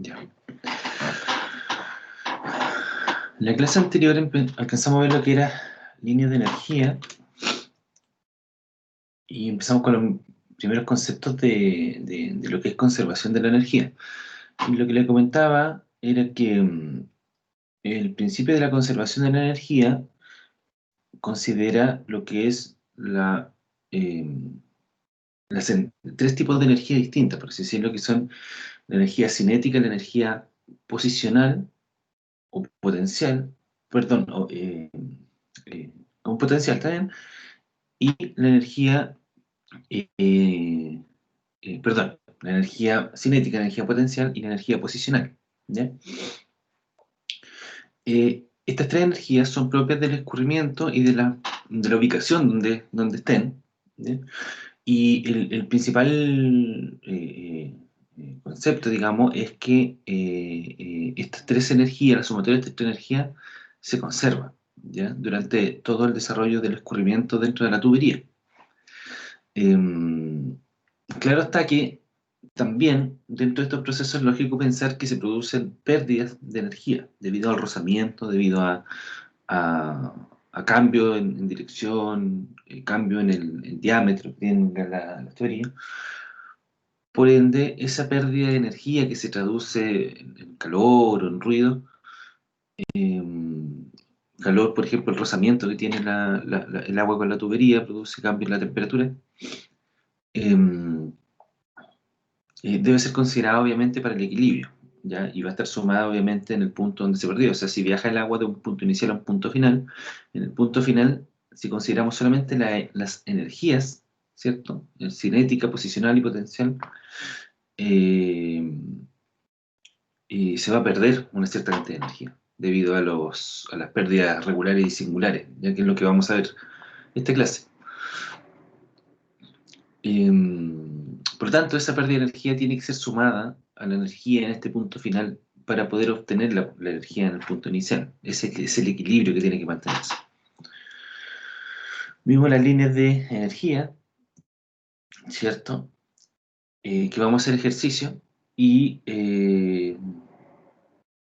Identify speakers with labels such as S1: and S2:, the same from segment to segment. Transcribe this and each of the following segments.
S1: Ya. En la clase anterior alcanzamos a ver lo que era líneas de energía y empezamos con los primeros conceptos de lo que es conservación de la energía. Y lo que le comentaba era que el principio de la conservación de la energía considera lo que es eh, tres tipos de energía distintas, por así decirlo, que son la energía cinética, la energía posicional o potencial, perdón, eh, con potencial también, y la energía, perdón, la energía cinética, la energía potencial y la energía posicional. ¿Ya? Estas tres energías son propias del escurrimiento y de la ubicación donde estén. ¿Ya? Y el principal concepto, digamos, es que estas tres energías, la sumatoria de estas tres energías, se conserva, ¿ya? Durante todo el desarrollo del escurrimiento dentro de la tubería. Claro está que también dentro de estos procesos es lógico pensar que se producen pérdidas de energía debido al rozamiento, debido a, a cambio en dirección, cambio en el diámetro que tiene la tubería. Por ende, esa pérdida de energía que se traduce en calor o en ruido, eh, calor, por ejemplo, el rozamiento que tiene el agua con la tubería produce cambio en la temperatura, eh, debe ser considerado obviamente para el equilibrio, ¿ya? Y va a estar sumada obviamente en el punto donde se perdió. O sea, si viaja el agua de un punto inicial a un punto final, en el punto final, si consideramos solamente las energías, ¿cierto? Cinética, posicional y potencial, eh, se va a perder una cierta cantidad de energía debido a las pérdidas regulares y singulares, ya que es lo que vamos a ver en esta clase. Por lo tanto, esa pérdida de energía tiene que ser sumada a la energía en este punto final para poder obtener la energía en el punto inicial. Ese es el equilibrio que tiene que mantenerse. Vimos las líneas de energía, ¿cierto? Que vamos a hacer ejercicio y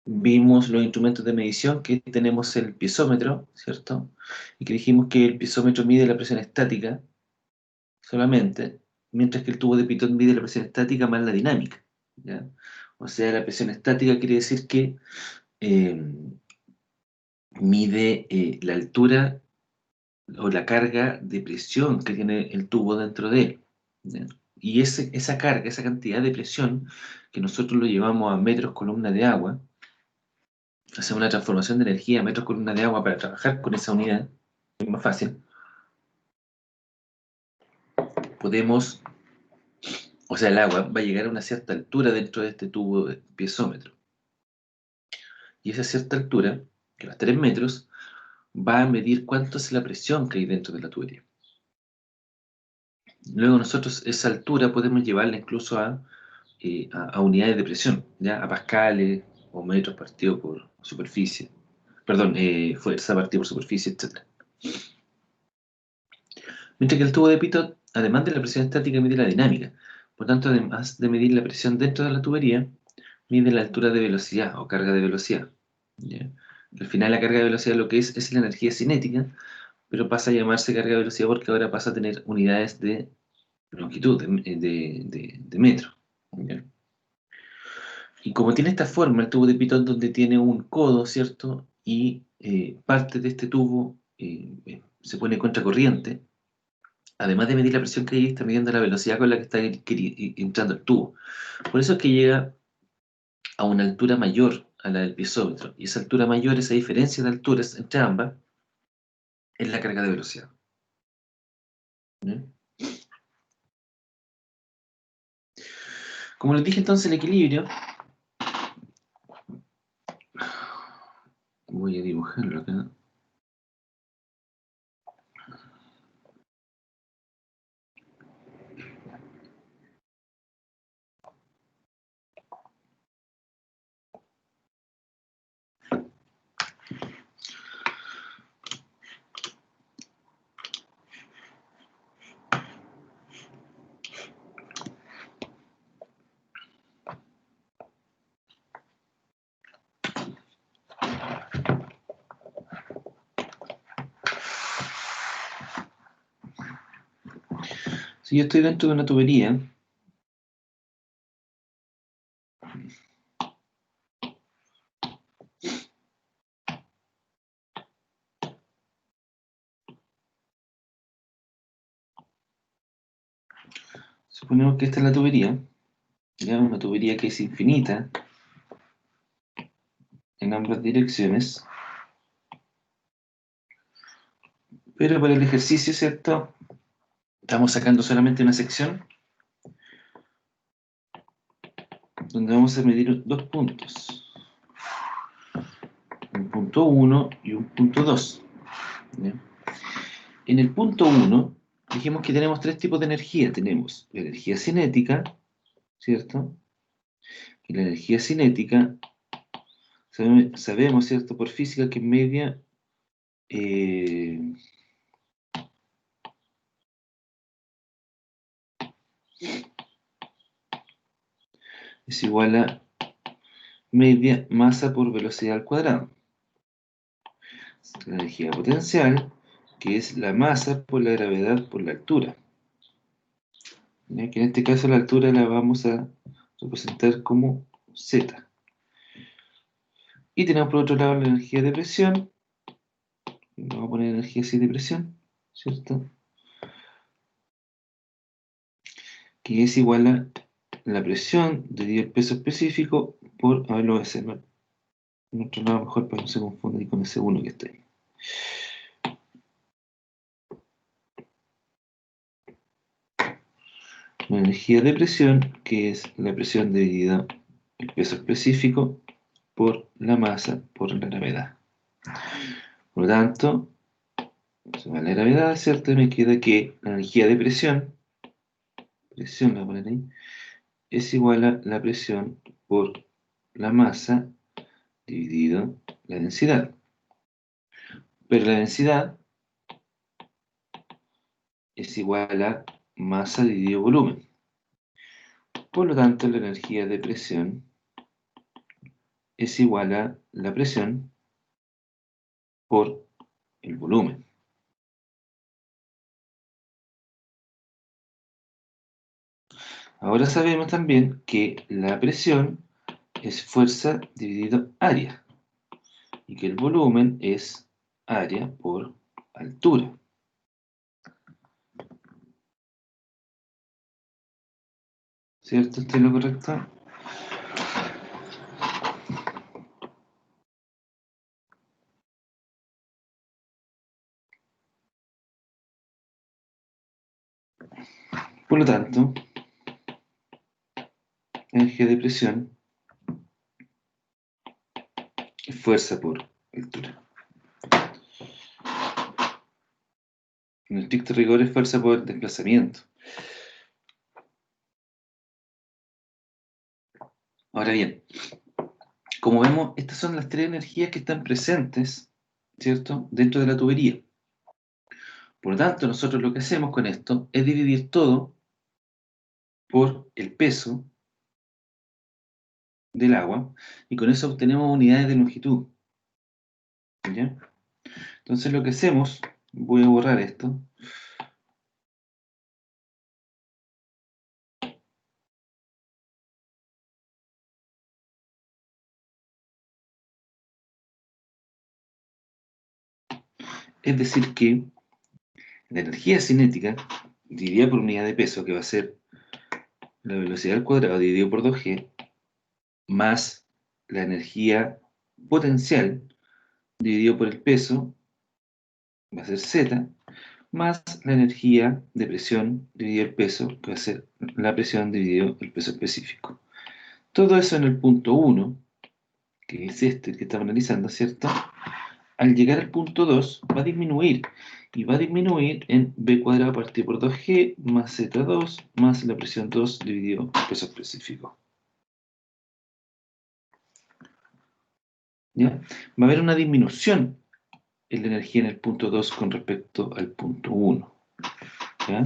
S1: vimos los instrumentos de medición, que tenemos el piezómetro, ¿cierto? Y que dijimos que el piezómetro mide la presión estática solamente, mientras que el tubo de pitón mide la presión estática más la dinámica, ¿ya? O sea, la presión estática quiere decir que eh, mide la altura o la carga de presión que tiene el tubo dentro de él, ¿ya? Y esa carga, esa cantidad de presión, que nosotros lo llevamos a metros columna de agua, hacemos una transformación de energía a metros columna de agua para trabajar con esa unidad, es más fácil, podemos, o sea, el agua va a llegar a una cierta altura dentro de este tubo de piezómetro. Y esa cierta altura, que va a estar en metros, va a medir cuánto es la presión que hay dentro de la tubería. Luego nosotros esa altura podemos llevarla incluso a unidades de presión, ¿ya? A pascales o metros partido por superficie. Perdón, fuerza partida por superficie, etc. Mientras que el tubo de Pitot, además de la presión estática, mide la dinámica. Por tanto, además de medir la presión dentro de la tubería, mide la altura de velocidad o carga de velocidad, ¿ya? Al final la carga de velocidad lo que es la energía cinética, pero pasa a llamarse carga de velocidad porque ahora pasa a tener unidades de longitud, de metro, ¿ya? Y como tiene esta forma, el tubo de Pitón, donde tiene un codo, ¿cierto? Y parte de este tubo se pone contracorriente, además de medir la presión que hay, está midiendo la velocidad con la que está entrando el tubo. Por eso es que llega a una altura mayor a la del piezómetro. Y esa altura mayor, esa diferencia de alturas entre ambas, es la carga de velocidad, ¿ya? Como les dije entonces, el equilibrio, voy a dibujarlo acá. Si yo estoy dentro de una tubería, suponemos que esta es la tubería, ya una tubería que es infinita en ambas direcciones, pero para el ejercicio, ¿cierto? Estamos sacando solamente una sección donde vamos a medir dos puntos, un punto 1 y un punto 2. ¿Ya? En el punto 1, dijimos que tenemos tres tipos de energía. Tenemos la energía cinética, ¿cierto? Y la energía cinética, sabemos, ¿cierto? Por física que es media, eh, es igual a media masa por velocidad al cuadrado. La energía potencial, que es la masa por la gravedad por la altura. ¿Ya? Que en este caso la altura la vamos a representar como Z. Y tenemos por otro lado la energía de presión. Vamos a poner energía así de presión, ¿cierto? Que es igual a la presión dividido el peso específico por, a ver, lo voy a hacer en otro lado mejor para que no se confunda ahí con ese 1 que está ahí. La energía de presión, que es la presión dividida el peso específico por la masa por la gravedad. Por lo tanto, se va la gravedad, ¿cierto? Y me queda que la energía de presión la voy a poner ahí, es igual a la presión por la masa dividido la densidad. Pero la densidad es igual a masa dividido volumen. Por lo tanto, la energía de presión es igual a la presión por el volumen. Ahora sabemos también que la presión es fuerza dividido área y que el volumen es área por altura. ¿Cierto? ¿Estoy en lo correcto? Por lo tanto, energía de presión es fuerza por altura. En el estricto rigor es fuerza por desplazamiento. Ahora bien, como vemos, estas son las tres energías que están presentes, ¿cierto?, dentro de la tubería. Por lo tanto, nosotros lo que hacemos con esto es dividir todo por el peso del agua y con eso obtenemos unidades de longitud. ¿Ya? Entonces lo que hacemos, voy a borrar esto, es decir que la energía cinética dividida por unidad de peso, que va a ser la velocidad al cuadrado dividido por 2g, más la energía potencial dividido por el peso, va a ser z, más la energía de presión dividido el peso, que va a ser la presión dividido el peso específico. Todo eso en el punto 1, que es este que estamos analizando, ¿cierto? Al llegar al punto 2 va a disminuir, y va a disminuir en b cuadrado partido por 2g más z2 más la presión 2 dividido el peso específico. ¿Ya? Va a haber una disminución en la energía en el punto 2 con respecto al punto 1. ¿Ya?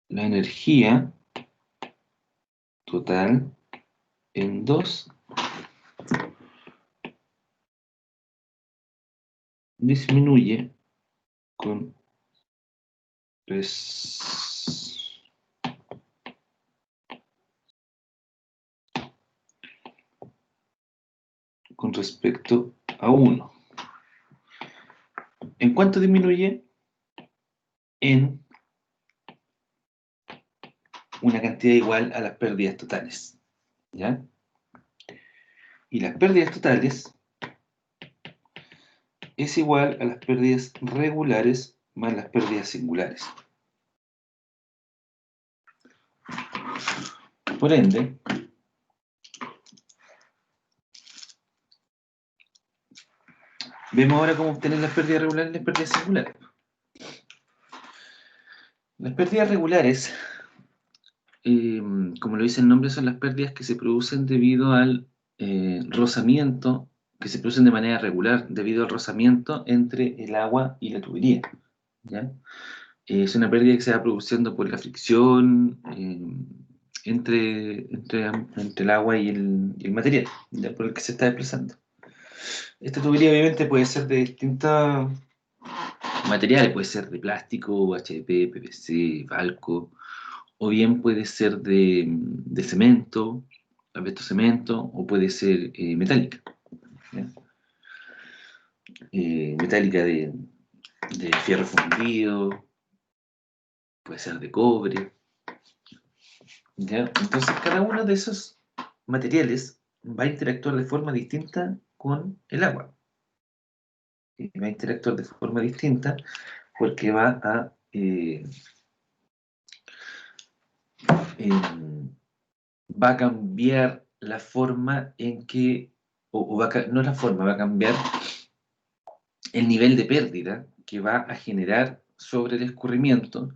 S1: La energía total en 2 disminuye con respecto a 1. ¿En cuánto disminuye? En una cantidad igual a las pérdidas totales. ¿Ya? Y las pérdidas totales es igual a las pérdidas regulares más las pérdidas singulares. Por ende, vemos ahora cómo obtener las pérdidas regulares y las pérdidas singulares. Las pérdidas regulares, como lo dice el nombre, son las pérdidas que se producen debido al rozamiento, que se producen de manera regular debido al rozamiento entre el agua y la tubería. ¿Ya? Es una pérdida que se va produciendo por la fricción entre el agua y el material, ¿ya? Por el que se está desplazando. Esta tubería obviamente puede ser de distintos materiales, puede ser de plástico, HDP, PVC, Valco, o bien puede ser de cemento, asbesto cemento, o puede ser metálica. ¿Ya? Metálica de fierro fundido, puede ser de cobre. ¿Ya? Entonces cada uno de esos materiales va a interactuar de forma distinta con el agua. Y va a interactuar de forma distinta porque va a cambiar la forma en que, no la forma, va a cambiar el nivel de pérdida que va a generar sobre el escurrimiento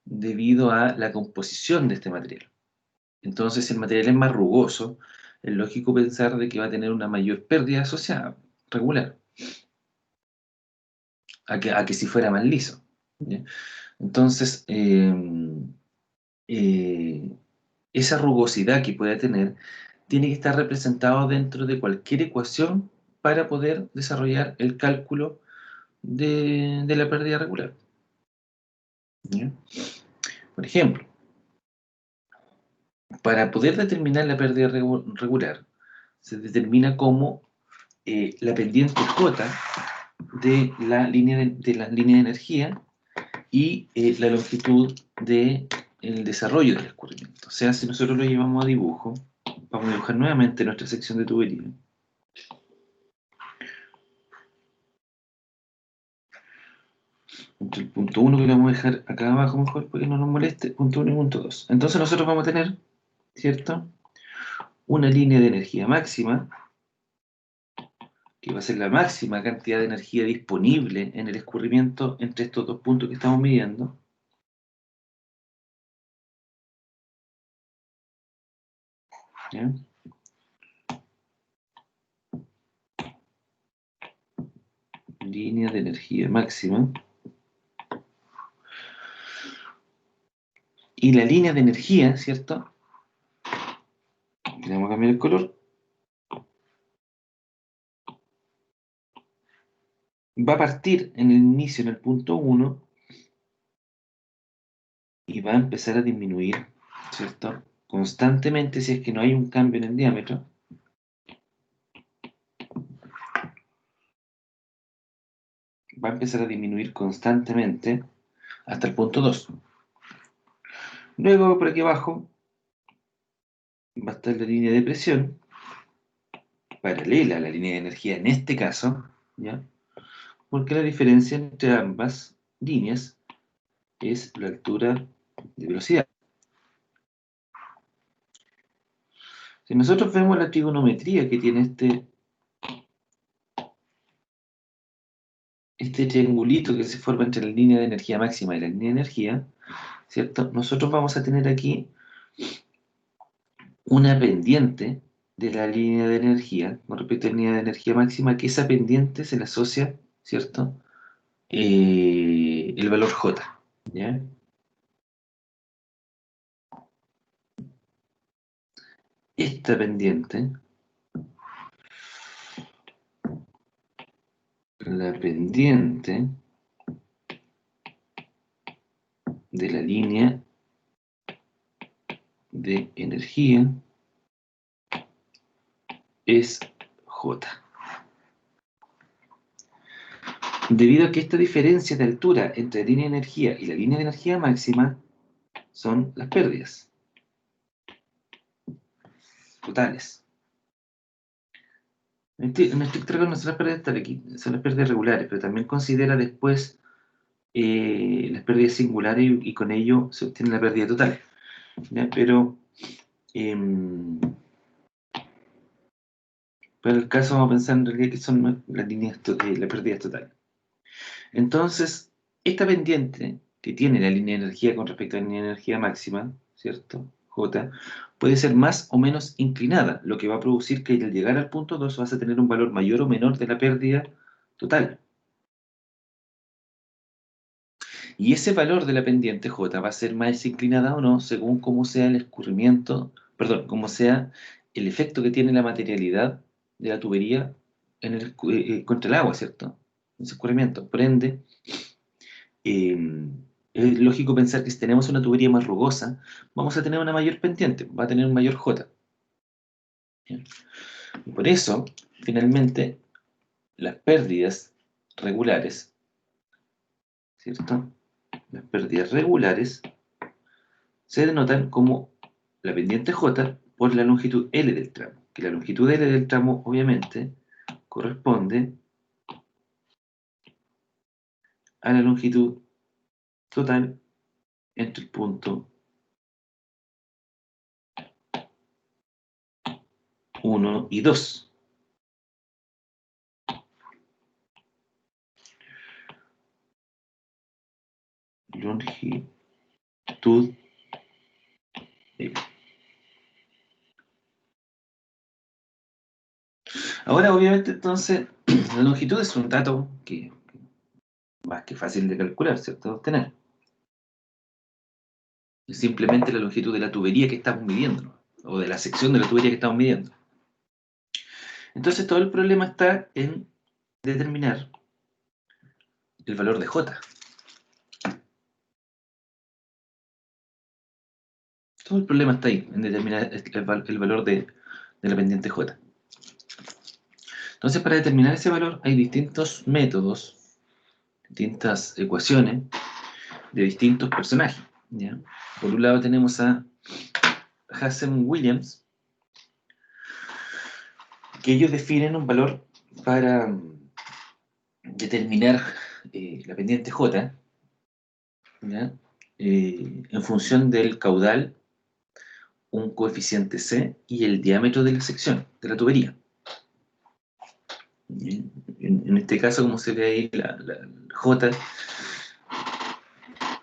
S1: debido a la composición de este material. Entonces, si el material es más rugoso, es lógico pensar de que va a tener una mayor pérdida asociada, regular, a que si fuera más liso. ¿Ya? Entonces, eh, esa rugosidad que puede tener tiene que estar representado dentro de cualquier ecuación para poder desarrollar el cálculo de la pérdida regular. ¿Ya? Por ejemplo, para poder determinar la pérdida regular, se determina como la pendiente J de la línea de energía y la longitud del desarrollo del escurrimiento. O sea, si nosotros lo llevamos a dibujo, vamos a dibujar nuevamente nuestra sección de tubería. Entre el punto 1 que lo vamos a dejar acá abajo mejor porque no nos moleste, punto 1 y punto 2. Entonces nosotros vamos a tener, ¿cierto? Una línea de energía máxima, que va a ser la máxima cantidad de energía disponible en el escurrimiento entre estos dos puntos que estamos midiendo. ¿Ya? Línea de energía máxima. Y la línea de energía, ¿cierto? Le vamos a cambiar el color. Va a partir en el inicio, en el punto 1, y va a empezar a disminuir, ¿cierto? Constantemente si es que no hay un cambio en el diámetro. Va a empezar a disminuir constantemente hasta el punto 2. Luego, por aquí abajo, va a estar la línea de presión, paralela a la línea de energía en este caso, ¿ya? Porque la diferencia entre ambas líneas es la altura de velocidad. Si nosotros vemos la trigonometría que tiene este triangulito que se forma entre la línea de energía máxima y la línea de energía, ¿cierto? Nosotros vamos a tener aquí una pendiente de la línea de energía, con respecto a la línea de energía máxima, que esa pendiente se le asocia, ¿cierto? El valor J, ¿ya? Esta pendiente, la pendiente de la línea de energía es J. Debido a que esta diferencia de altura entre la línea de energía y la línea de energía máxima son las pérdidas totales. En estricto rigor no son las pérdidas totales, son las pérdidas regulares, pero también considera después las pérdidas singulares y con ello se obtiene la pérdida total. ¿Ya? Pero para el caso vamos a pensar en realidad que son las pérdidas totales. Entonces, esta pendiente que tiene la línea de energía con respecto a la línea de energía máxima, ¿cierto? J, puede ser más o menos inclinada, lo que va a producir que al llegar al punto 2 vas a tener un valor mayor o menor de la pérdida total. Y ese valor de la pendiente J va a ser más inclinada o no según cómo sea el escurrimiento, perdón, cómo sea el efecto que tiene la materialidad de la tubería contra el agua, ¿cierto? Ese escurrimiento. Por ende, es lógico pensar que si tenemos una tubería más rugosa, vamos a tener una mayor pendiente, va a tener un mayor J. ¿Bien? Y por eso, finalmente, las pérdidas regulares, ¿cierto? Las pérdidas regulares se denotan como la pendiente J por la longitud L del tramo, que la longitud L del tramo obviamente corresponde a la longitud total entre el punto 1 y 2. Longitud L. Ahora, obviamente, entonces, la longitud es un dato que más que fácil de calcular, ¿cierto? De obtener. Es simplemente la longitud de la tubería que estamos midiendo, ¿no? O de la sección de la tubería que estamos midiendo. Entonces, todo el problema está en determinar el valor de J. Todo el problema está ahí, en determinar el valor de la pendiente J. Entonces, para determinar ese valor hay distintos métodos, distintas ecuaciones de distintos personajes, ¿ya? Por un lado tenemos a Hazen-Williams, que ellos definen un valor para determinar la pendiente J, ¿ya? En función del caudal, un coeficiente C y el diámetro de la sección, de la tubería. En este caso, como se ve ahí, la J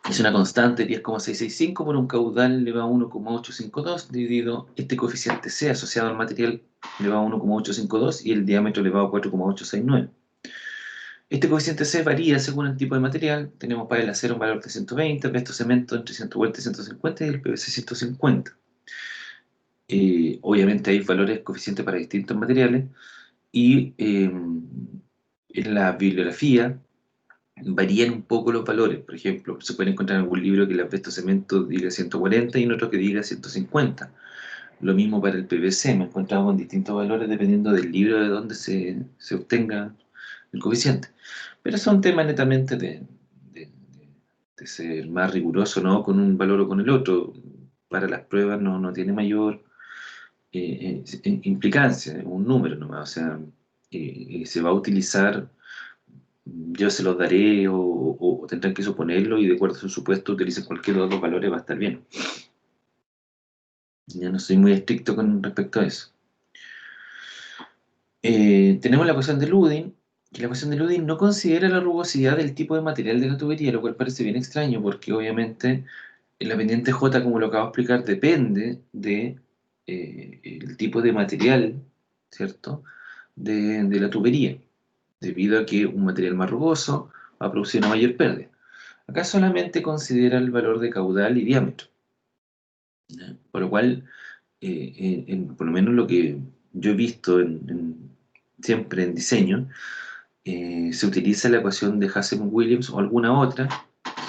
S1: es una constante 10,665 por un caudal elevado a 1,852 dividido este coeficiente C asociado al material elevado a 1,852 y el diámetro elevado a 4,869. Este coeficiente C varía según el tipo de material. Tenemos para el acero un valor de 120, el resto cemento entre 140 y 150 y el PVC 150. Obviamente hay valores coeficientes para distintos materiales y en la bibliografía varían un poco los valores. Por ejemplo, se puede encontrar en algún libro que el asbesto cemento diga 140 y en otro que diga 150. Lo mismo para el PVC, me he encontrado con distintos valores dependiendo del libro de donde se obtenga el coeficiente. Pero son temas netamente de ser más riguroso, ¿no? Con un valor o con el otro. Para las pruebas no tiene mayor implicancia, un número nomás. O sea, se va a utilizar, yo se los daré o tendrán que suponerlo y de acuerdo a su supuesto utilicen cualquiera de los dos valores, va a estar bien. Ya no soy muy estricto con respecto a eso. Tenemos la ecuación de Ludin, que la ecuación de Ludin no considera la rugosidad del tipo de material de la tubería, lo cual parece bien extraño porque obviamente la pendiente J, como lo acabo de explicar, depende de el tipo de material, ¿cierto? De la tubería, debido a que un material más rugoso va a producir una mayor pérdida. Acá solamente considera el valor de caudal y diámetro, ¿ya? Por lo cual, por lo menos lo que yo he visto siempre en diseño, se utiliza la ecuación de Hazen-Williams o alguna otra,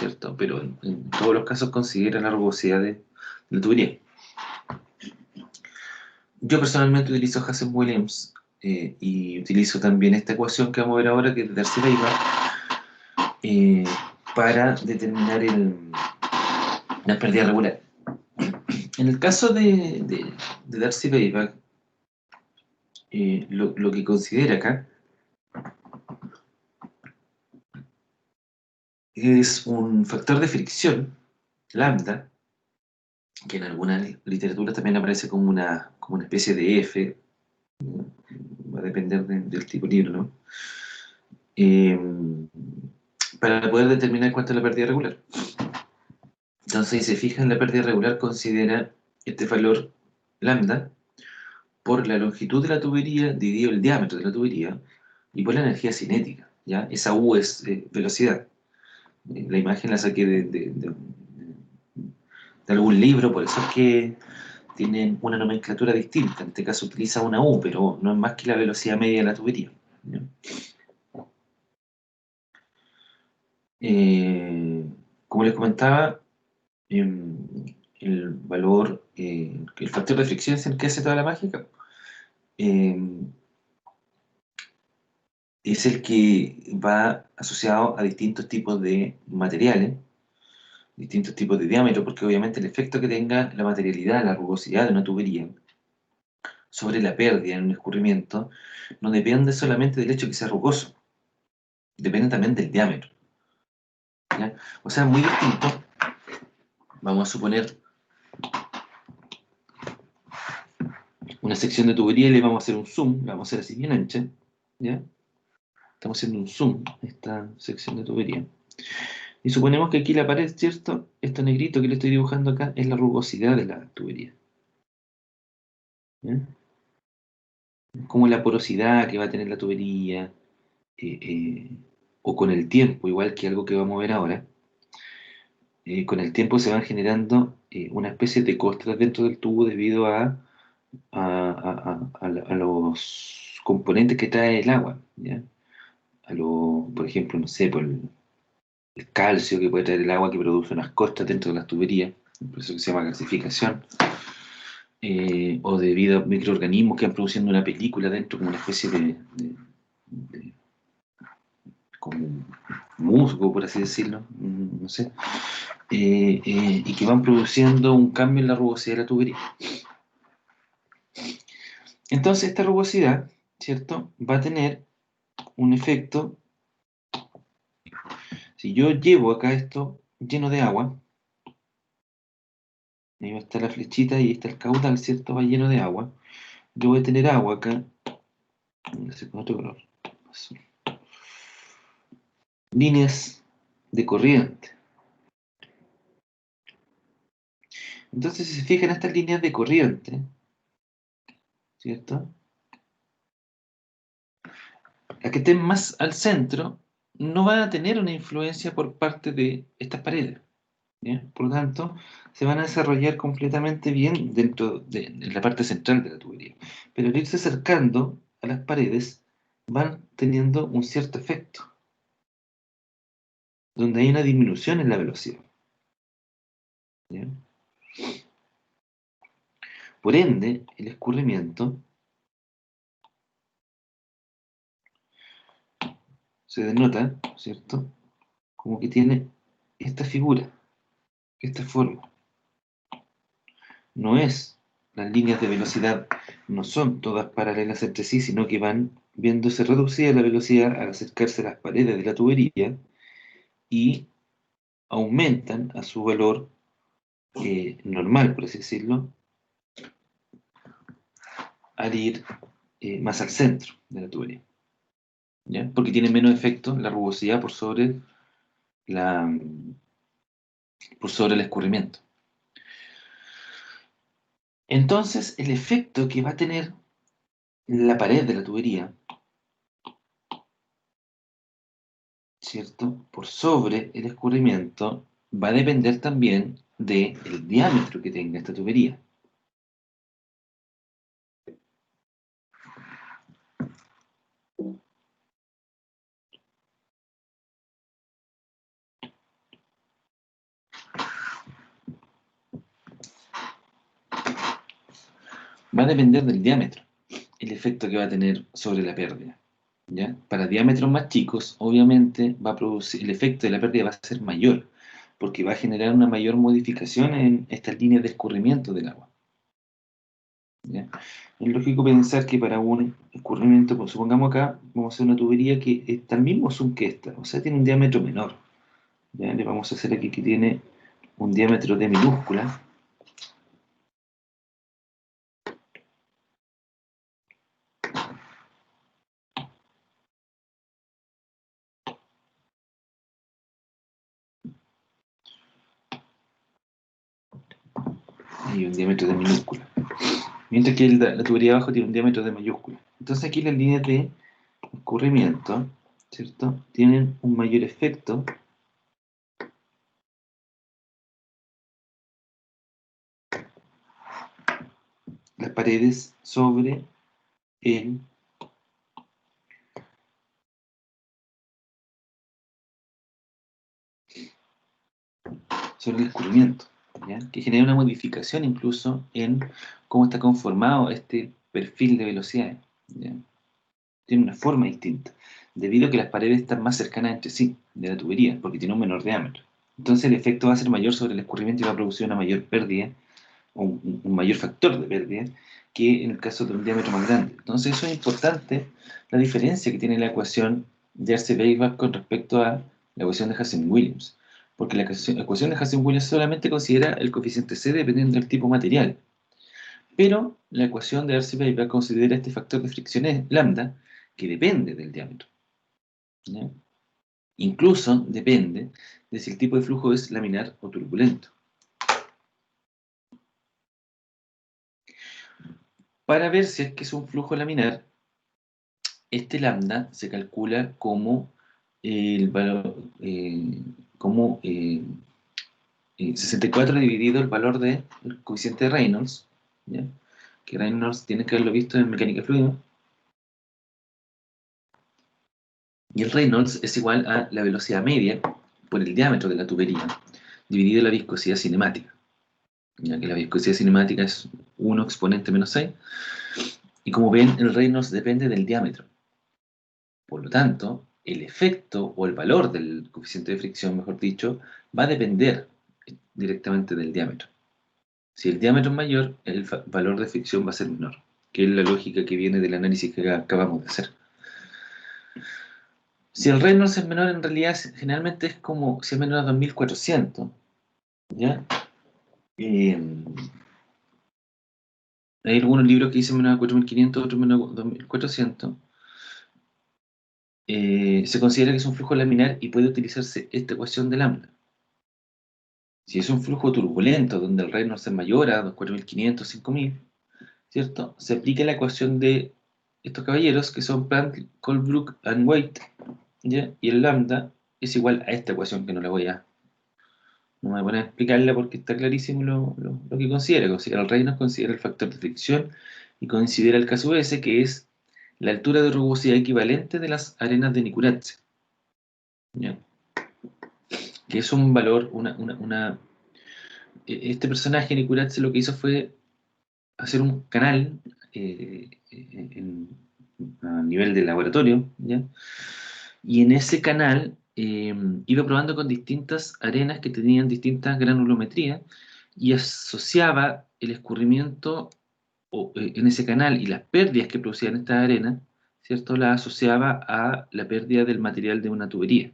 S1: ¿cierto? Pero en todos los casos considera la rugosidad de la tubería. Yo personalmente utilizo Hazen-Williams y utilizo también esta ecuación que vamos a ver ahora, que es de Darcy-Weisbach, para determinar la pérdida regular. En el caso de Darcy-Weisbach, lo que considera acá es un factor de fricción, lambda, que en algunas literaturas también aparece como una especie de F, va a depender del tipo de libro, ¿no? Eh, para poder determinar cuánto es la pérdida regular. Entonces, si se fija en la pérdida regular, considera este valor lambda por la longitud de la tubería dividido el diámetro de la tubería y por la energía cinética, ¿ya? Esa U es velocidad. La imagen la saqué de algún libro, por eso es que tienen una nomenclatura distinta. En este caso utiliza una U, pero no es más que la velocidad media de la tubería, ¿ya? Como les comentaba, el valor, el factor de fricción es el que hace toda la mágica. Eh, es el que va asociado a distintos tipos de materiales, distintos tipos de diámetro, porque obviamente el efecto que tenga la materialidad, la rugosidad de una tubería sobre la pérdida en un escurrimiento no depende solamente del hecho de que sea rugoso, depende también del diámetro, ¿ya? O sea, muy distinto. Vamos a suponer una sección de tubería y le vamos a hacer un zoom, la vamos a hacer así bien ancha, ¿ya? Estamos haciendo un zoom a esta sección de tubería. Y suponemos que aquí la pared, ¿cierto? Esto negrito que le estoy dibujando acá es la rugosidad de la tubería, ¿ya? Como la porosidad que va a tener la tubería, eh, eh, o con el tiempo, igual que algo que vamos a ver ahora, con el tiempo se van generando una especie de costras dentro del tubo debido a los componentes que trae el agua, ¿ya? Por ejemplo, no sé, por el calcio que puede traer el agua que produce unas costras dentro de las tuberías, por eso que se llama gasificación, o debido a microorganismos que van produciendo una película dentro, como una especie de- como un musgo, por así decirlo, no sé, y que van produciendo un cambio en la rugosidad de la tubería. Entonces, esta rugosidad, ¿cierto?, va a tener un efecto. Si yo llevo acá esto lleno de agua, ahí está la flechita y está el caudal, ¿cierto?, va lleno de agua. Yo voy a tener agua acá, no sé, con otro color, azul. Líneas de corriente. Entonces, si se fijan estas líneas de corriente, ¿cierto?, las que estén más al centro no van a tener una influencia por parte de estas paredes, ¿ya? Por lo tanto, se van a desarrollar completamente bien dentro de la parte central de la tubería. Pero al irse acercando a las paredes, van teniendo un cierto efecto, donde hay una disminución en la velocidad, ¿ya? Por ende, el escurrimiento se denota, ¿cierto?, como que tiene esta figura, esta forma. No es, las líneas de velocidad no son todas paralelas entre sí, sino que van viéndose reducida la velocidad al acercarse a las paredes de la tubería y aumentan a su valor normal, por así decirlo, al ir más al centro de la tubería, ¿ya? Porque tiene menos efecto la rugosidad la, por sobre el escurrimiento. Entonces, el efecto que va a tener la pared de la tubería, ¿cierto?, por sobre el escurrimiento, va a depender también del diámetro que tenga esta tubería. va a depender del diámetro, el efecto que va a tener sobre la pérdida. ¿Ya? Para diámetros más chicos, obviamente, va a producir, el efecto de la pérdida va a ser mayor, porque va a generar una mayor modificación en estas líneas de escurrimiento del agua. ¿Ya? Es lógico pensar que para un escurrimiento, pues, supongamos acá, vamos a hacer una tubería que está al mismo zoom que esta, o sea, tiene un diámetro menor. ¿Ya? Le vamos a hacer aquí que tiene un diámetro de minúscula. Y un diámetro de minúscula. Mientras que la tubería de abajo tiene un diámetro de mayúscula. Entonces aquí las líneas de escurrimiento, ¿cierto?, tienen un mayor efecto las paredes sobre el, sobre el escurrimiento, ¿ya? Que genera una modificación incluso en cómo está conformado este perfil de velocidades, ¿ya? Tiene una forma distinta, debido a que las paredes están más cercanas entre sí, de la tubería, porque tiene un menor diámetro. Entonces el efecto va a ser mayor sobre el escurrimiento y va a producir una mayor pérdida, o un mayor factor de pérdida, que en el caso de un diámetro más grande. Entonces eso es importante, la diferencia que tiene la ecuación de Arce-Weisbach con respecto a la ecuación de Hazen-Williams. Porque la ecuación de Hazen-Williams solamente considera el coeficiente C dependiendo del tipo material. Pero la ecuación de Arce-Weisbach considera este factor de fricción lambda, que depende del diámetro, ¿ya? Incluso depende de si el tipo de flujo es laminar o turbulento. Para ver si es que es un flujo laminar, este lambda se calcula como el valor, como 64 dividido el valor del coeficiente de Reynolds, ¿ya? Que Reynolds tiene que haberlo visto en mecánica fluida. Y el Reynolds es igual a la velocidad media por el diámetro de la tubería, dividido la viscosidad cinemática, ya que la viscosidad cinemática es 1 exponente menos 6. Y como ven, el Reynolds depende del diámetro. Por lo tanto, el efecto o el valor del coeficiente de fricción, mejor dicho, va a depender directamente del diámetro. Si el diámetro es mayor, el valor de fricción va a ser menor, que es la lógica que viene del análisis que acabamos de hacer. Si el Reynolds es menor, en realidad generalmente es como si es menor a 2400, ¿ya? Eh, Hay algunos libros que dicen menor a 4500, otros menor a 2400. Se considera que es un flujo laminar y puede utilizarse esta ecuación de lambda. Si es un flujo turbulento, donde el Reynolds es mayor a 4500, 5000, ¿cierto? Se aplica la ecuación de estos caballeros, que son Prandtl, Colebrook y White, ¿ya? Y el lambda es igual a esta ecuación, que no me voy a poner a explicarla porque está clarísimo lo que considera. Considera el Reynolds, considera el factor de fricción y considera el caso S, que es la altura de rugosidad equivalente de las arenas de Nikuradse, ¿ya? Que es un valor, este personaje, Nikuradse, lo que hizo fue hacer un canal a nivel de laboratorio, ¿ya? Y en ese canal iba probando con distintas arenas que tenían distintas granulometrías y asociaba el escurrimiento en ese canal y las pérdidas que producían estas arenas, ¿cierto? Las asociaba a la pérdida del material de una tubería.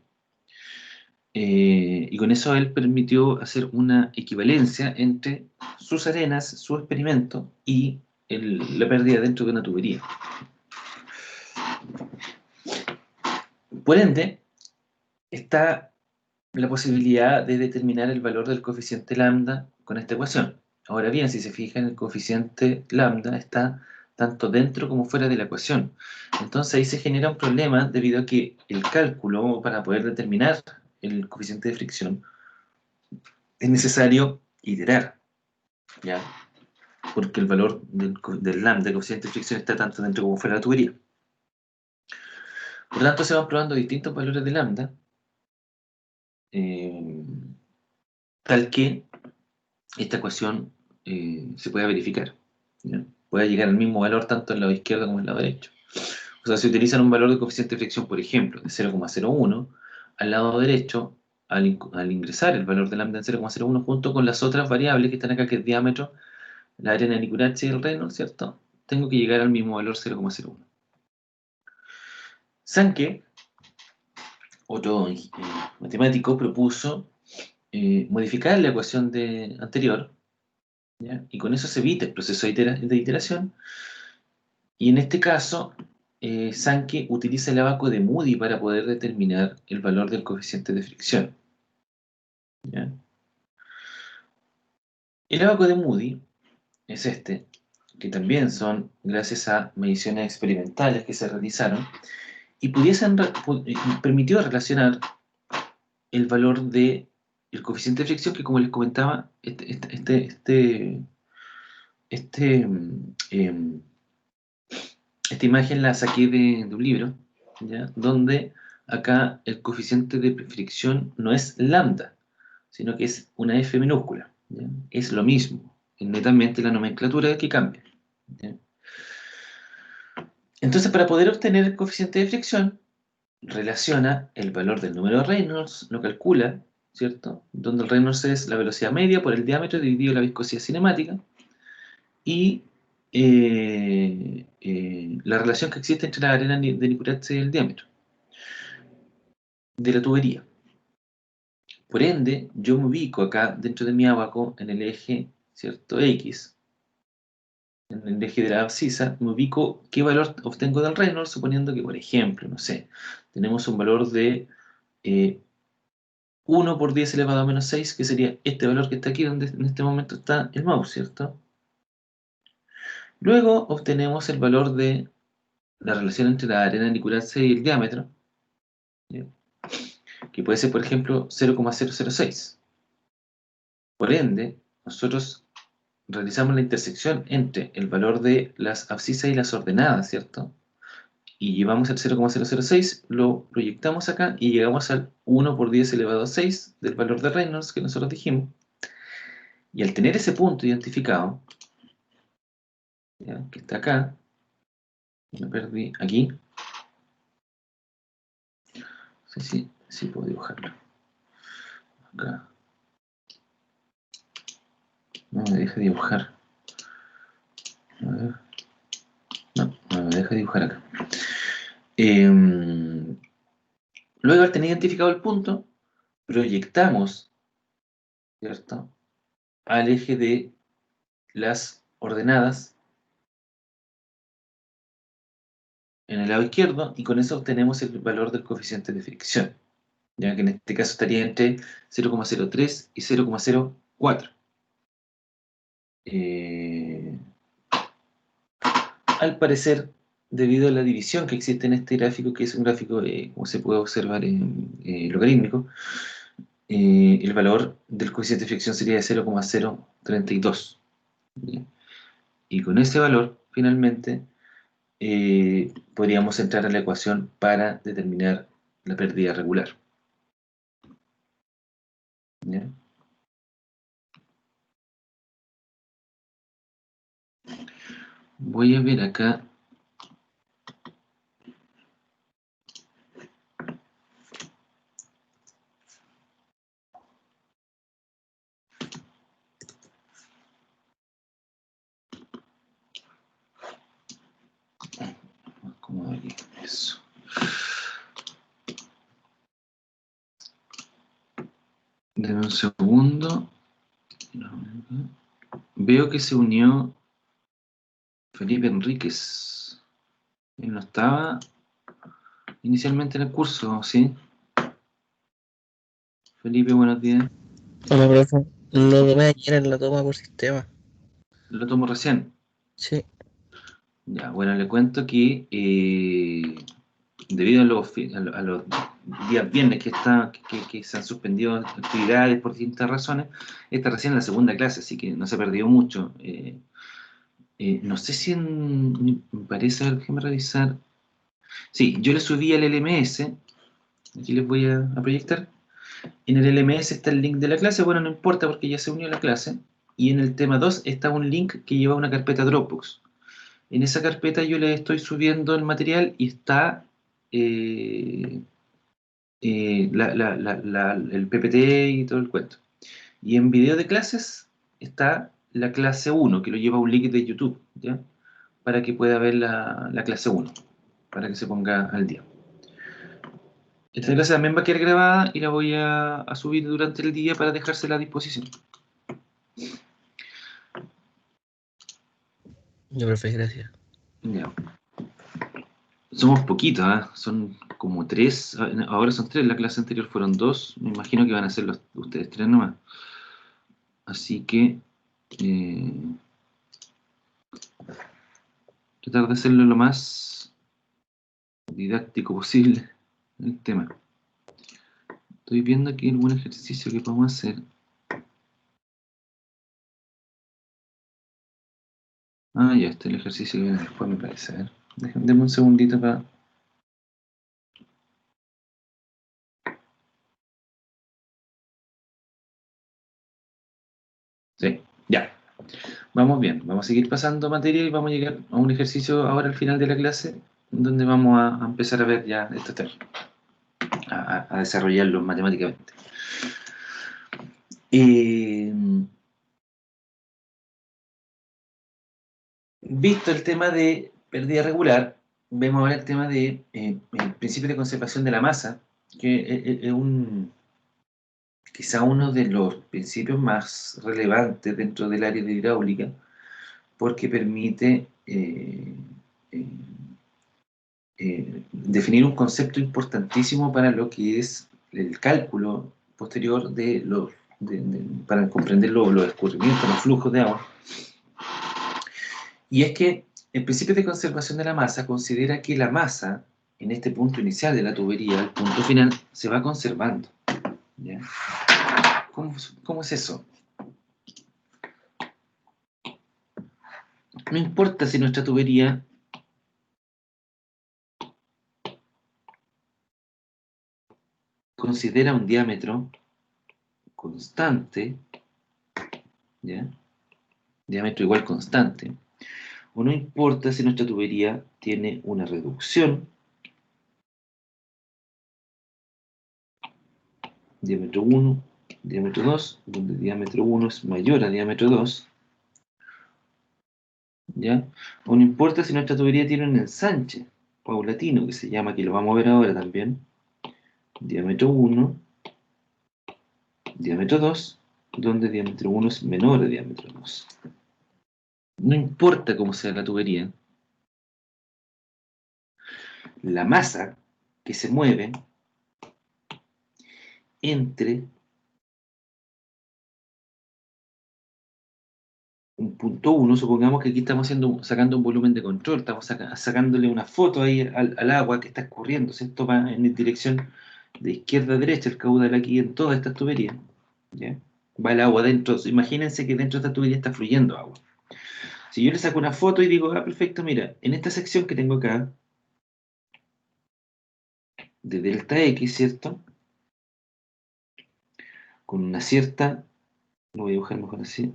S1: Y con eso él permitió hacer una equivalencia entre sus arenas, su experimento y la pérdida dentro de una tubería. Por ende, está la posibilidad de determinar el valor del coeficiente lambda con esta ecuación. Ahora bien, si se fijan, el coeficiente lambda está tanto dentro como fuera de la ecuación. Entonces ahí se genera un problema debido a que el cálculo, para poder determinar el coeficiente de fricción, es necesario iterar, ¿ya? Porque el valor del lambda, el coeficiente de fricción, está tanto dentro como fuera de la tubería. Por lo tanto, se van probando distintos valores de lambda, eh, tal que esta ecuación se pueda verificar, ¿ya? pueda llegar al mismo valor tanto en el lado izquierdo como en el lado derecho. O sea, si utilizan un valor de coeficiente de fricción, por ejemplo, de 0,01, al lado derecho, al ingresar el valor de lambda en 0,01 junto con las otras variables que están acá, que es diámetro, la arena de Nicurache y el Reynolds, ¿cierto? Tengo que llegar al mismo valor 0,01. Sankey, otro matemático, propuso modificar la ecuación anterior, ¿ya? Y con eso se evita el proceso de iteración. Y en este caso, Sankey utiliza el abaco de Moody para poder determinar el valor del coeficiente de fricción, ¿ya? El abaco de Moody es este, que también son gracias a mediciones experimentales que se realizaron y permitió relacionar el valor del coeficiente de fricción, que como les comentaba, em, esta imagen la saqué de un libro, ¿ya? Donde acá el coeficiente de fricción no es lambda, sino que es una F minúscula, ¿ya? Es lo mismo, es netamente la nomenclatura que cambia, ¿ya? Entonces, para poder obtener el coeficiente de fricción, relaciona el valor del número de Reynolds, lo calcula, ¿cierto? Donde el Reynolds es la velocidad media por el diámetro dividido la viscosidad cinemática, y la relación que existe entre la arena de Nicurache y el diámetro de la tubería. Por ende, yo me ubico acá dentro de mi abaco en el eje, ¿cierto? X, en el eje de la abscisa, me ubico qué valor obtengo del Reynolds, suponiendo que, por ejemplo, no sé, tenemos un valor de 1 por 10 elevado a menos 6, que sería este valor que está aquí, donde en este momento está el mouse, ¿cierto? Luego obtenemos el valor de la relación entre la arena nicurache y el diámetro, ¿ya? Que puede ser, por ejemplo, 0,006. Por ende, nosotros realizamos la intersección entre el valor de las abscisas y las ordenadas, ¿cierto? Y llevamos el 0,006, lo proyectamos acá y llegamos al 1 por 10 elevado a 6 del valor de Reynolds que nosotros dijimos. Y al tener ese punto identificado, ¿ya? Que está acá, me perdí aquí, no sé si puedo dibujarlo. Acá. No me deja dibujar. A ver. No me deja dibujar acá. Luego de haber tenido identificado el punto, proyectamos, ¿cierto?, al eje de las ordenadas en el lado izquierdo y con eso obtenemos el valor del coeficiente de fricción, ya que en este caso estaría entre 0,03 y 0,04. Al parecer, debido a la división que existe en este gráfico, que es un gráfico, como se puede observar, logarítmico, el valor del coeficiente de fricción sería de 0,032. ¿Ya? Y con ese valor, finalmente, podríamos entrar a la ecuación para determinar la pérdida regular. ¿Ya? Voy a ver acá. ¿Cómo haría eso? Deme un segundo. Veo que se unió Felipe Enríquez. Él no estaba inicialmente en el curso, ¿sí? Felipe, buenos días.
S2: Hola, profe. Lo tomé ayer en la toma por sistema.
S1: Lo tomo recién.
S2: Sí.
S1: Ya, bueno, le cuento que debido a los días viernes que se han suspendido actividades por distintas razones, esta recién es la segunda clase, así que no se perdió mucho. No sé si me parece, a ver, déjeme revisar. Sí, yo le subí al LMS, aquí les voy a proyectar. En el LMS está el link de la clase, bueno, no importa porque ya se unió a la clase. Y en el tema 2 está un link que lleva a una carpeta Dropbox. En esa carpeta yo le estoy subiendo el material y está el PPT y todo el cuento. Y en video de clases está la clase 1, que lo lleva un link de YouTube, ¿ya? Para que pueda ver la clase 1, para que se ponga al día. Esta clase también va a quedar grabada y la voy a subir durante el día para dejársela a disposición.
S2: Ya, profe, gracias.
S1: Ya. Somos poquitos, ¿ah? Son como 3, ahora son 3, la clase anterior fueron 2, me imagino que van a ser ustedes 3 nomás. Así que tratar de hacerlo lo más didáctico posible el tema. Estoy viendo aquí algún ejercicio que podemos hacer. Ah, ya, este es el ejercicio que viene después, me parece. A ver, denme un segundito para... Sí, ya. Vamos bien, vamos a seguir pasando materia y vamos a llegar a un ejercicio ahora al final de la clase donde vamos a empezar a ver ya estos temas, a desarrollarlos matemáticamente. Visto el tema de pérdida regular, vemos ahora el tema de el principio de conservación de la masa, que es quizá uno de los principios más relevantes dentro del área de hidráulica, porque permite eh, definir un concepto importantísimo para lo que es el cálculo posterior para comprender los escurrimientos, los flujos de agua. Y es que el principio de conservación de la masa considera que la masa, en este punto inicial de la tubería, el punto final, se va conservando. ¿Ya? ¿Cómo es eso? No importa si nuestra tubería considera un diámetro constante, ¿ya? Diámetro igual constante, o no importa si nuestra tubería tiene una reducción, diámetro 1, diámetro 2, donde diámetro 1 es mayor a diámetro 2, ¿ya? O no importa si nuestra tubería tiene un ensanche paulatino, que se llama, que lo vamos a ver ahora también, diámetro 1, diámetro 2, donde diámetro 1 es menor a diámetro 2. No importa cómo sea la tubería, la masa que se mueve entre un punto 1, supongamos que aquí estamos sacando un volumen de control, estamos sacándole una foto ahí al agua que está escurriendo, ¿cierto? Va en dirección de izquierda a derecha el caudal aquí en todas estas tuberías, ¿ya? Va el agua dentro, imagínense que dentro de esta tubería está fluyendo agua. Si yo le saco una foto y digo, ah, perfecto, mira, en esta sección que tengo acá, de delta X, ¿cierto? Con una cierta, lo voy a dibujar mejor así,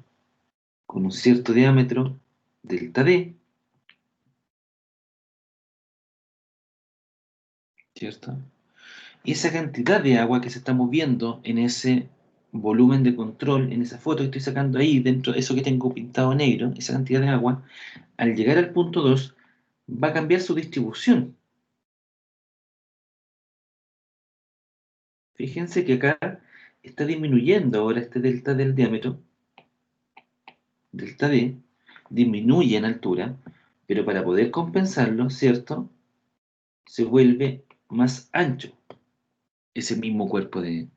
S1: con un cierto diámetro, delta D, ¿cierto? Y esa cantidad de agua que se está moviendo en ese volumen de control, en esa foto que estoy sacando ahí, dentro de eso que tengo pintado negro, esa cantidad de agua, al llegar al punto 2, va a cambiar su distribución. Fíjense que acá está disminuyendo ahora este delta del diámetro, delta D, disminuye en altura, pero para poder compensarlo, ¿cierto? Se vuelve más ancho ese mismo cuerpo de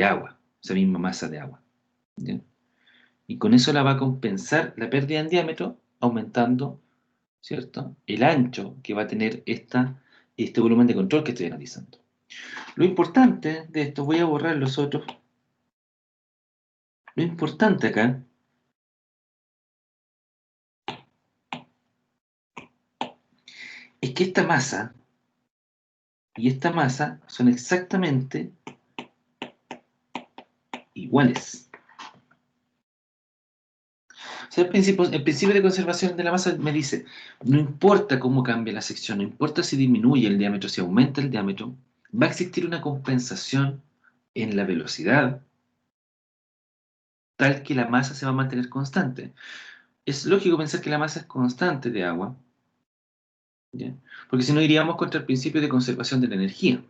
S1: agua, esa misma masa de agua. ¿Ya? Y con eso la va a compensar la pérdida en diámetro, aumentando, ¿cierto?, el ancho que va a tener este volumen de control que estoy analizando. Lo importante de esto, voy a borrar los otros, lo importante acá es que esta masa y esta masa son exactamente iguales. sea, el principio de conservación de la masa me dice, no importa cómo cambie la sección, no importa si disminuye el diámetro, si aumenta el diámetro, va a existir una compensación en la velocidad tal que la masa se va a mantener constante. Es lógico pensar que la masa es constante de agua, ¿ya? Porque si no iríamos contra el principio de conservación de la energía.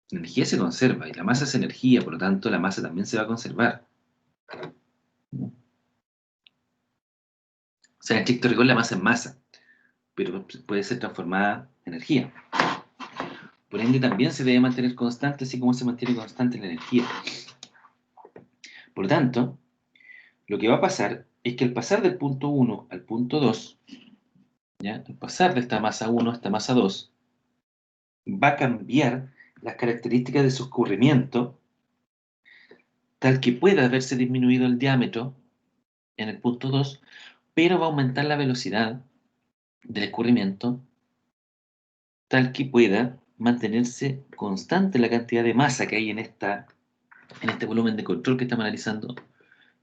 S1: La energía se conserva y la masa es energía, por lo tanto la masa también se va a conservar. O sea, en estricto rigor la masa es masa, pero puede ser transformada en energía. Por ende también se debe mantener constante, así como se mantiene constante la energía. Por lo tanto, lo que va a pasar es que al pasar del punto 1 al punto 2, ¿ya? Al pasar de esta masa 1 a esta masa 2, va a cambiar las características de su escurrimiento tal que pueda haberse disminuido el diámetro en el punto 2, pero va a aumentar la velocidad del escurrimiento tal que pueda mantenerse constante la cantidad de masa que hay en este volumen de control que estamos analizando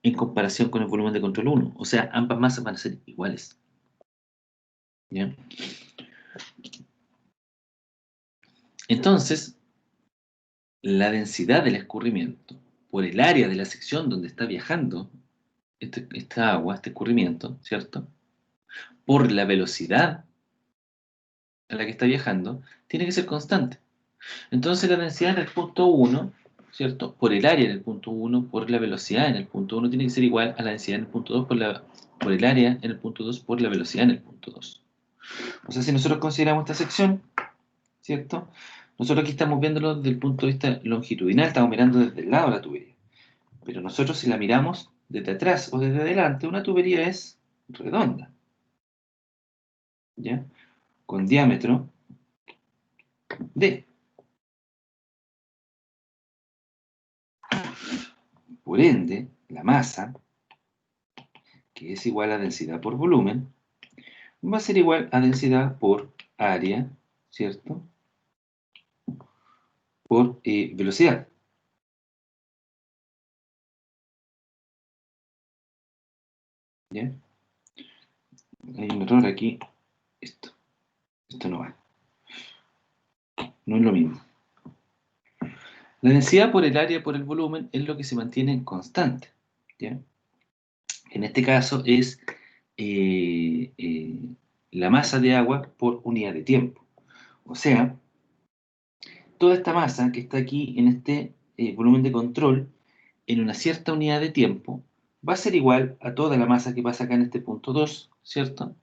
S1: en comparación con el volumen de control 1. O sea, ambas masas van a ser iguales. ¿Ya? Entonces, la densidad del escurrimiento por el área de la sección donde está viajando esta agua, este escurrimiento, ¿cierto? Por la velocidad a la que está viajando, tiene que ser constante. Entonces la densidad en el punto 1, ¿cierto? Por el área en el punto 1, por la velocidad en el punto 1, tiene que ser igual a la densidad en el punto 2 por el área en el punto 2 por la velocidad en el punto 2. O sea, si nosotros consideramos esta sección, ¿cierto? Nosotros aquí estamos viéndolo desde el punto de vista longitudinal, estamos mirando desde el lado de la tubería. Pero nosotros si la miramos desde atrás o desde adelante, una tubería es redonda, ¿ya? Con diámetro D. Por ende, la masa, que es igual a densidad por volumen, va a ser igual a densidad por área, ¿cierto? Por velocidad. ¿Ya? Hay un error aquí. Esto no va. No es lo mismo. La densidad por el área por el volumen es lo que se mantiene constante. ¿Ya? En este caso es eh, eh, la masa de agua por unidad de tiempo. O sea, toda esta masa que está aquí en este volumen de control, en una cierta unidad de tiempo, va a ser igual a toda la masa que pasa acá en este punto 2, ¿cierto?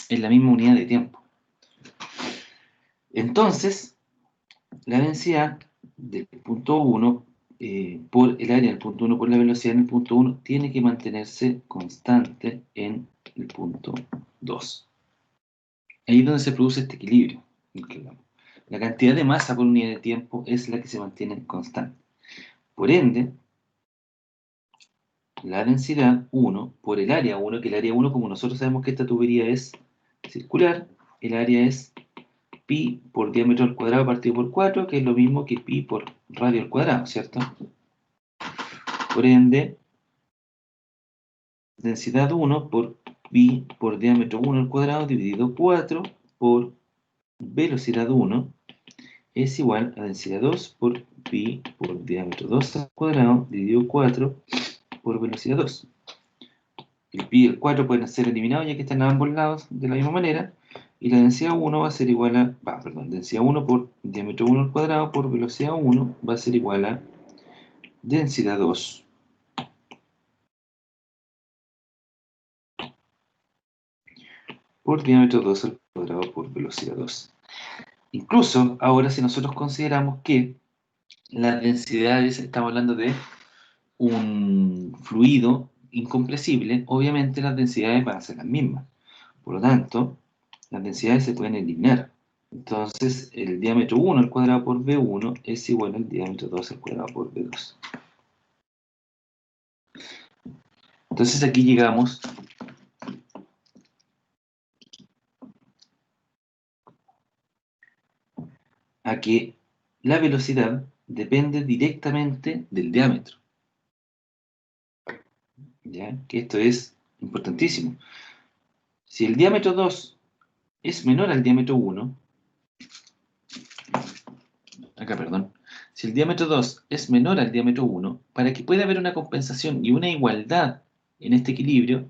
S1: En la misma unidad de tiempo. Entonces, la densidad del punto 1 por el área del punto 1 por la velocidad en el punto 1 tiene que mantenerse constante en el punto 2. Ahí es donde se produce este equilibrio. La cantidad de masa por unidad de tiempo es la que se mantiene constante. Por ende, la densidad 1 por el área 1, que el área 1, como nosotros sabemos que esta tubería es circular, el área es pi por diámetro al cuadrado partido por 4, que es lo mismo que pi por radio al cuadrado, ¿cierto? Por ende, densidad 1 por pi por diámetro 1 al cuadrado dividido 4 por velocidad 1 es igual a densidad 2 por pi por diámetro 2 al cuadrado dividido 4 por velocidad 2. El pi y el 4 pueden ser eliminados ya que están a ambos lados de la misma manera. Y la densidad 1 va a ser igual a, densidad 1 por diámetro 1 al cuadrado por velocidad 1 va a ser igual a densidad 2 por diámetro 2 al cuadrado por velocidad 2. Incluso ahora si nosotros consideramos que las densidades, estamos hablando de un fluido incompresible, obviamente las densidades van a ser las mismas. Por lo tanto, las densidades se pueden eliminar. Entonces, el diámetro 1 al cuadrado por B1 es igual al diámetro 2 al cuadrado por B2. Entonces aquí llegamos a que la velocidad depende directamente del diámetro. ¿ya? Que esto es importantísimo. Si el diámetro 2 es menor al diámetro 1, acá, perdón, si el diámetro 2 es menor al diámetro 1, para que pueda haber una compensación y una igualdad en este equilibrio,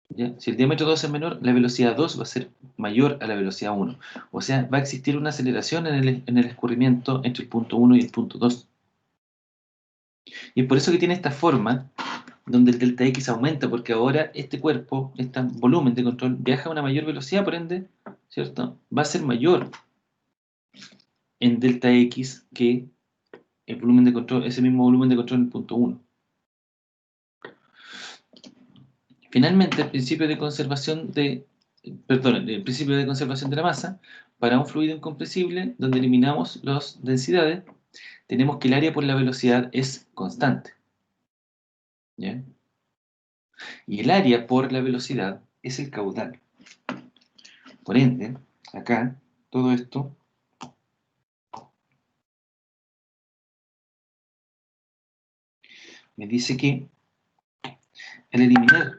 S1: ¿ya? Si el diámetro 2 es menor, la velocidad 2 va a ser mayor a la velocidad 1. O sea, va a existir una aceleración en el escurrimiento entre el punto 1 y el punto 2. Y es por eso que tiene esta forma donde el delta X aumenta, porque ahora este cuerpo, este volumen de control, viaja a una mayor velocidad, por ende, ¿cierto? Va a ser mayor en delta X que el volumen de control, ese mismo volumen de control en el punto 1. Finalmente, el principio de conservación de la masa, para un fluido incompresible, donde eliminamos las densidades, tenemos que el área por la velocidad es constante, ¿ya? Y el área por la velocidad es el caudal. Por ende, acá, todo esto me dice que al eliminar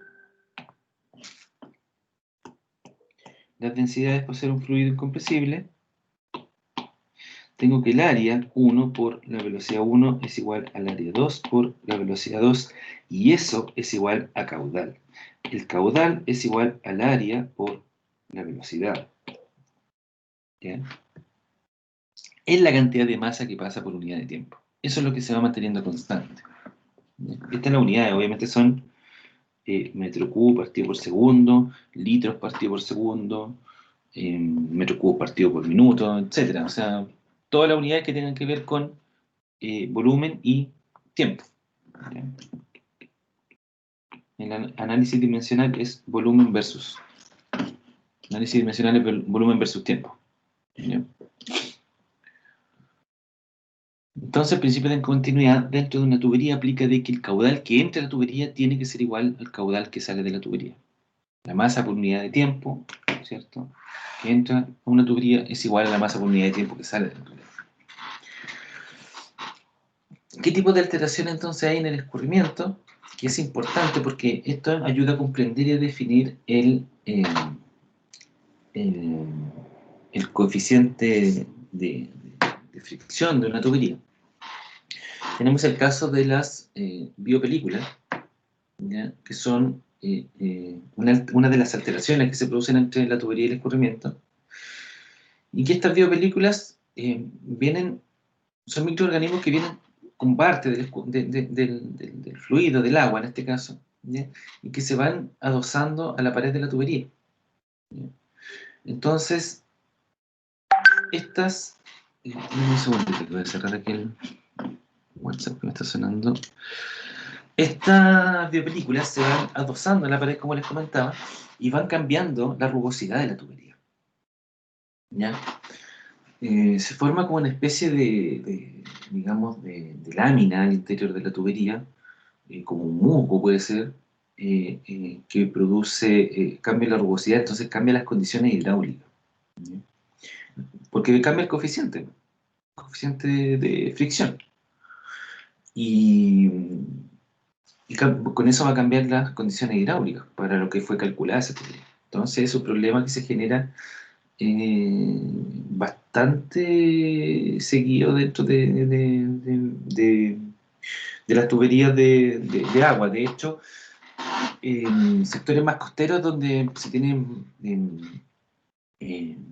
S1: las densidades por ser un fluido incompresible, tengo que el área 1 por la velocidad 1 es igual al área 2 por la velocidad 2, y eso es igual a caudal. El caudal es igual al área por la velocidad, ¿ya? Es la cantidad de masa que pasa por unidad de tiempo. Eso es lo que se va manteniendo constante, ¿ya? Estas las unidades, obviamente son metro cubo partido por segundo, litros partido por segundo, metro cubo partido por minuto, etc. O sea, todas las unidades que tengan que ver con volumen y tiempo, ¿ya? El análisis dimensional es volumen versus. Análisis dimensional es volumen versus tiempo, ¿ya? Entonces, el principio de continuidad dentro de una tubería aplica de que el caudal que entra a la tubería tiene que ser igual al caudal que sale de la tubería. La masa por unidad de tiempo, ¿cierto?, que entra a una tubería es igual a la masa por unidad de tiempo que sale de la tubería. ¿Qué tipo de alteración entonces hay en el escurrimiento? Que es importante porque esto ayuda a comprender y a definir el, el coeficiente de fricción de una tubería. Tenemos el caso de las biopelículas, ¿ya?, que son una de las alteraciones que se producen entre la tubería y el escurrimiento, y que estas biopelículas son microorganismos que vienen con parte del fluido, del agua en este caso, ¿ya?, y que se van adosando a la pared de la tubería, ¿ya? Entonces, estas... un segundito, que voy a cerrar aquí el WhatsApp que me está sonando. Estas biopelículas se van adosando a la pared, como les comentaba, y van cambiando la rugosidad de la tubería, ¿ya? Se forma como una especie digamos, de lámina al interior de la tubería, como un musgo puede ser, que cambia la rugosidad, entonces cambia las condiciones hidráulicas, ¿ya? Porque cambia el coeficiente de fricción. Y, con eso va a cambiar las condiciones hidráulicas para lo que fue calculada esa tubería. Entonces es un problema que se genera bastante seguido dentro de las tuberías de agua. De hecho, en sectores más costeros donde se tienen,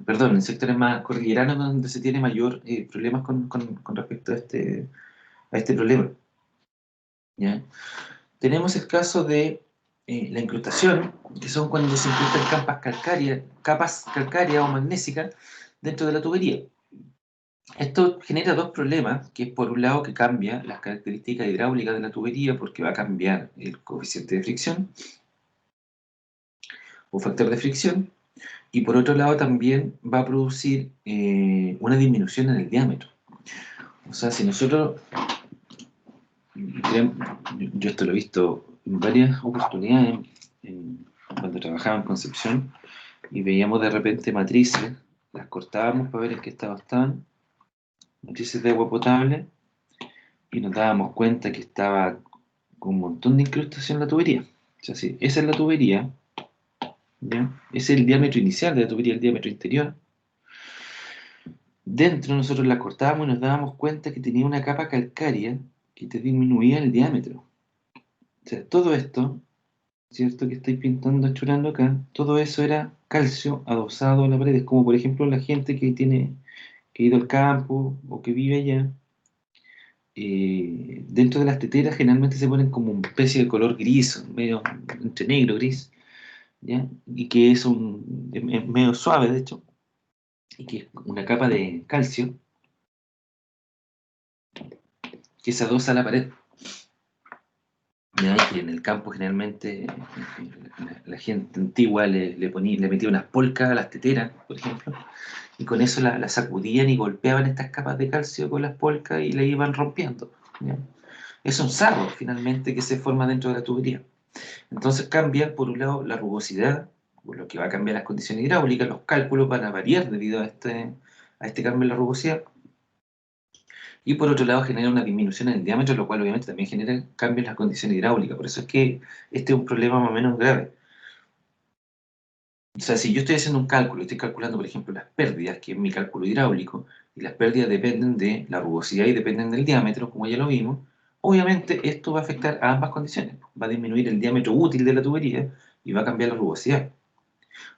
S1: perdón, en sectores más cordilleranos donde se tiene mayor problemas con respecto a este problema, ¿ya? Tenemos el caso de la incrustación, que son cuando se incrustan capas calcáreas o magnésicas dentro de la tubería. Esto genera dos problemas, que es por un lado que cambia las características hidráulicas de la tubería porque va a cambiar el coeficiente de fricción o factor de fricción, y por otro lado también va a producir una disminución en el diámetro. O sea, si nosotros, yo esto lo he visto en varias oportunidades cuando trabajaba en Concepción, y veíamos de repente matrices, las cortábamos para ver en qué estado estaban, matrices de agua potable, y nos dábamos cuenta que estaba con un montón de incrustación en la tubería. O sea, si esa es la tubería, ¿ya? Ese es el diámetro inicial de la tubería, el diámetro interior. Dentro nosotros la cortábamos y nos dábamos cuenta que tenía una capa calcárea que te disminuía el diámetro. O sea, todo esto, ¿cierto? Que estoy pintando, chorando acá, todo eso era calcio adosado a la pared. Es como por ejemplo la gente que ha ido al campo o que vive allá. Dentro de las teteras generalmente se ponen como una especie de color gris, medio entre negro gris, ¿ya? Y que es medio suave de hecho, y que es una capa de calcio que se adosa a la pared. ¿Ya? Y que en el campo generalmente la gente antigua le metía unas polcas a las teteras, por ejemplo, y con eso la sacudían y golpeaban estas capas de calcio con las polcas y la iban rompiendo. ¿Ya? Es un sarro finalmente que se forma dentro de la tubería. Entonces cambia, por un lado, la rugosidad, por lo que va a cambiar las condiciones hidráulicas, los cálculos van a variar debido a este cambio en la rugosidad. Y por otro lado genera una disminución en el diámetro, lo cual obviamente también genera cambios en las condiciones hidráulicas. Por eso es que este es un problema más o menos grave. O sea, si yo estoy haciendo un cálculo, estoy calculando, por ejemplo, las pérdidas, que es mi cálculo hidráulico, y las pérdidas dependen de la rugosidad y dependen del diámetro, como ya lo vimos, obviamente esto va a afectar a ambas condiciones. Va a disminuir el diámetro útil de la tubería y va a cambiar la rugosidad.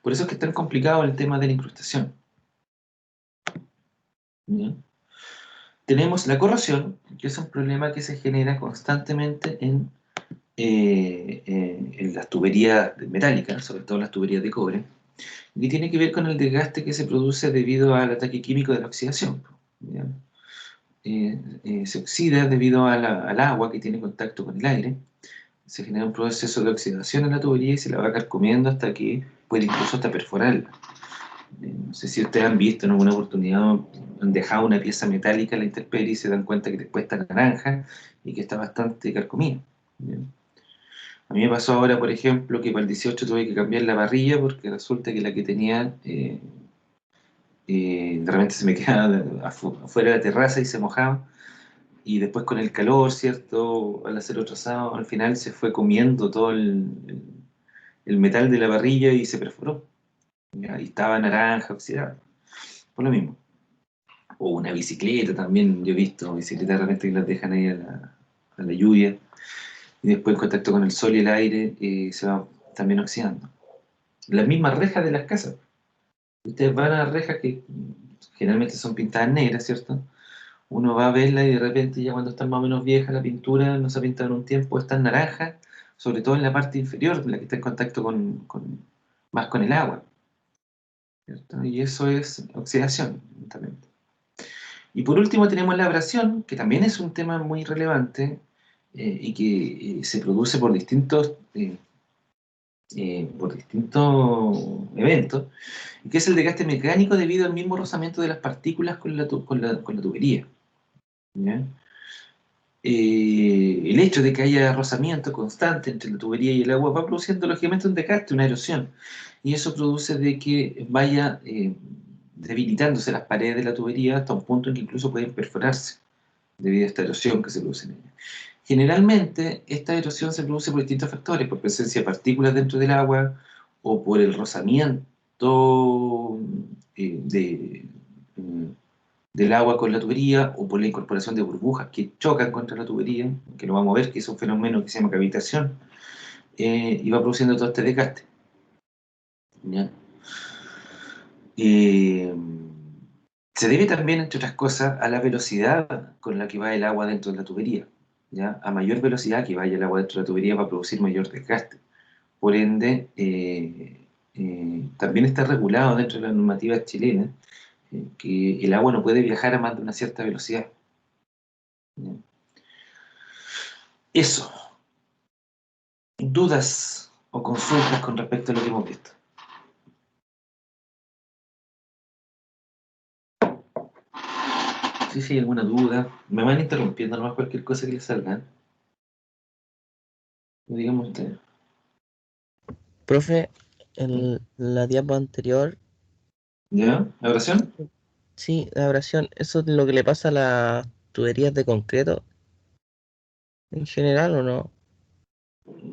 S1: Por eso es que es tan complicado el tema de la incrustación. ¿Ya? Tenemos la corrosión, que es un problema que se genera constantemente en las tuberías metálicas, sobre todo las tuberías de cobre, y tiene que ver con el desgaste que se produce debido al ataque químico de la oxidación. ¿Ya? Se oxida debido al agua que tiene contacto con el aire, se genera un proceso de oxidación en la tubería y se la va carcomiendo hasta que puede incluso hasta perforarla. No sé si ustedes han visto en alguna oportunidad, han dejado una pieza metálica a la intemperie y se dan cuenta que después está naranja y que está bastante carcomida. ¿Bien? A mí me pasó ahora, por ejemplo, que para el 18 tuve que cambiar la parrilla porque resulta que la que tenía de repente se me quedaba afuera de la terraza y se mojaba. Y después con el calor, ¿cierto? Al hacer otro asado, al final se fue comiendo todo el metal de la parrilla y se perforó. ¿Ya? Y estaba naranja, oxidada. Por lo mismo. O una bicicleta también, yo he visto bicicletas de repente que las dejan ahí a la lluvia y después en contacto con el sol y el aire se va también oxidando. Las mismas rejas de las casas. Ustedes van a las rejas que generalmente son pintadas negras, ¿cierto? Uno va a verla y de repente ya cuando están más o menos viejas la pintura no se ha pintado en un tiempo, está en naranja, sobre todo en la parte inferior, la que está en contacto más con el agua, ¿cierto? Y eso es oxidación, justamente. Y por último tenemos la abrasión, que también es un tema muy relevante y que se produce por distintos eventos, y que es el desgaste mecánico debido al mismo rozamiento de las partículas con la tubería. ¿Ya? El hecho de que haya rozamiento constante entre la tubería y el agua va produciendo lógicamente un desgaste, una erosión, y eso produce de que vaya debilitándose las paredes de la tubería hasta un punto en que incluso pueden perforarse debido a esta erosión que se produce en ella. Generalmente, esta erosión se produce por distintos factores, por presencia de partículas dentro del agua o por el rozamiento mm, del agua con la tubería o por la incorporación de burbujas que chocan contra la tubería, que lo vamos a ver, que es un fenómeno que se llama cavitación, y va produciendo todo este desgaste. ¿Ya? Eh, Se debe también, entre otras cosas, a la velocidad con la que va el agua dentro de la tubería. ¿Ya? A mayor velocidad que vaya el agua dentro de la tubería va a producir mayor desgaste. Por ende, también está regulado dentro de la normativa chilena que el agua no puede viajar a más de una cierta velocidad. ¿Ya? Eso. ¿Dudas o consultas con respecto a lo que hemos visto? Sí, sí, alguna duda. Me van interrumpiendo nomás cualquier cosa que les salga. ¿Eh? Digamos ustedes.
S2: Profe, en la diapo anterior,
S1: ¿Ya? ¿La oración?
S2: sí, la abrasión, ¿eso es lo que le pasa a las tuberías de concreto en general o no?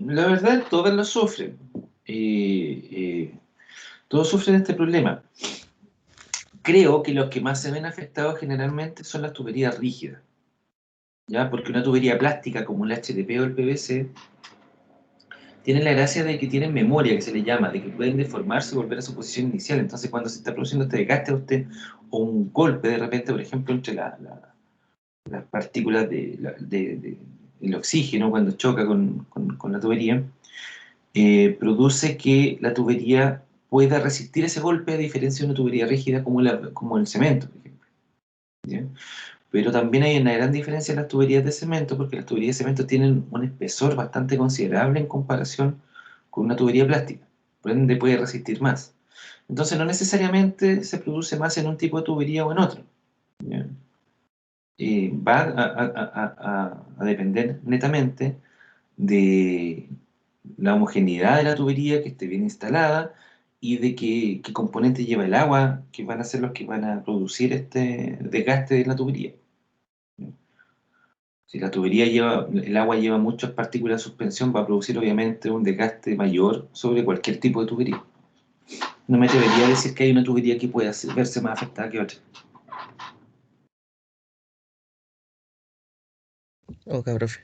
S1: La verdad, todas lo sufren. Todos sufren este problema. Creo que los que más se ven afectados generalmente son las tuberías rígidas, ¿ya? Porque una tubería plástica como el HDP o el PVC tienen la gracia de que tienen memoria, que se le llama, de que pueden deformarse y volver a su posición inicial. Entonces, cuando se está produciendo este desgaste a usted, o un golpe de repente, por ejemplo, entre las partículas el oxígeno, cuando choca con la tubería, produce que la tubería pueda resistir ese golpe, a diferencia de una tubería rígida como el cemento, por ejemplo. ¿Ya? Pero también hay una gran diferencia en las tuberías de cemento, porque las tuberías de cemento tienen un espesor bastante considerable en comparación con una tubería plástica. Por ende, puede resistir más. Entonces, no necesariamente se produce más en un tipo de tubería o en otro. ¿Ya? Va a depender netamente de la homogeneidad de la tubería, que esté bien instalada, y de qué componentes lleva el agua, que van a ser los que van a producir este desgaste de la tubería. Si la tubería lleva, el agua lleva muchas partículas de suspensión, va a producir obviamente un desgaste mayor sobre cualquier tipo de tubería. No me atrevería a decir que hay una tubería que pueda verse más afectada que otra.
S2: Ok, profe.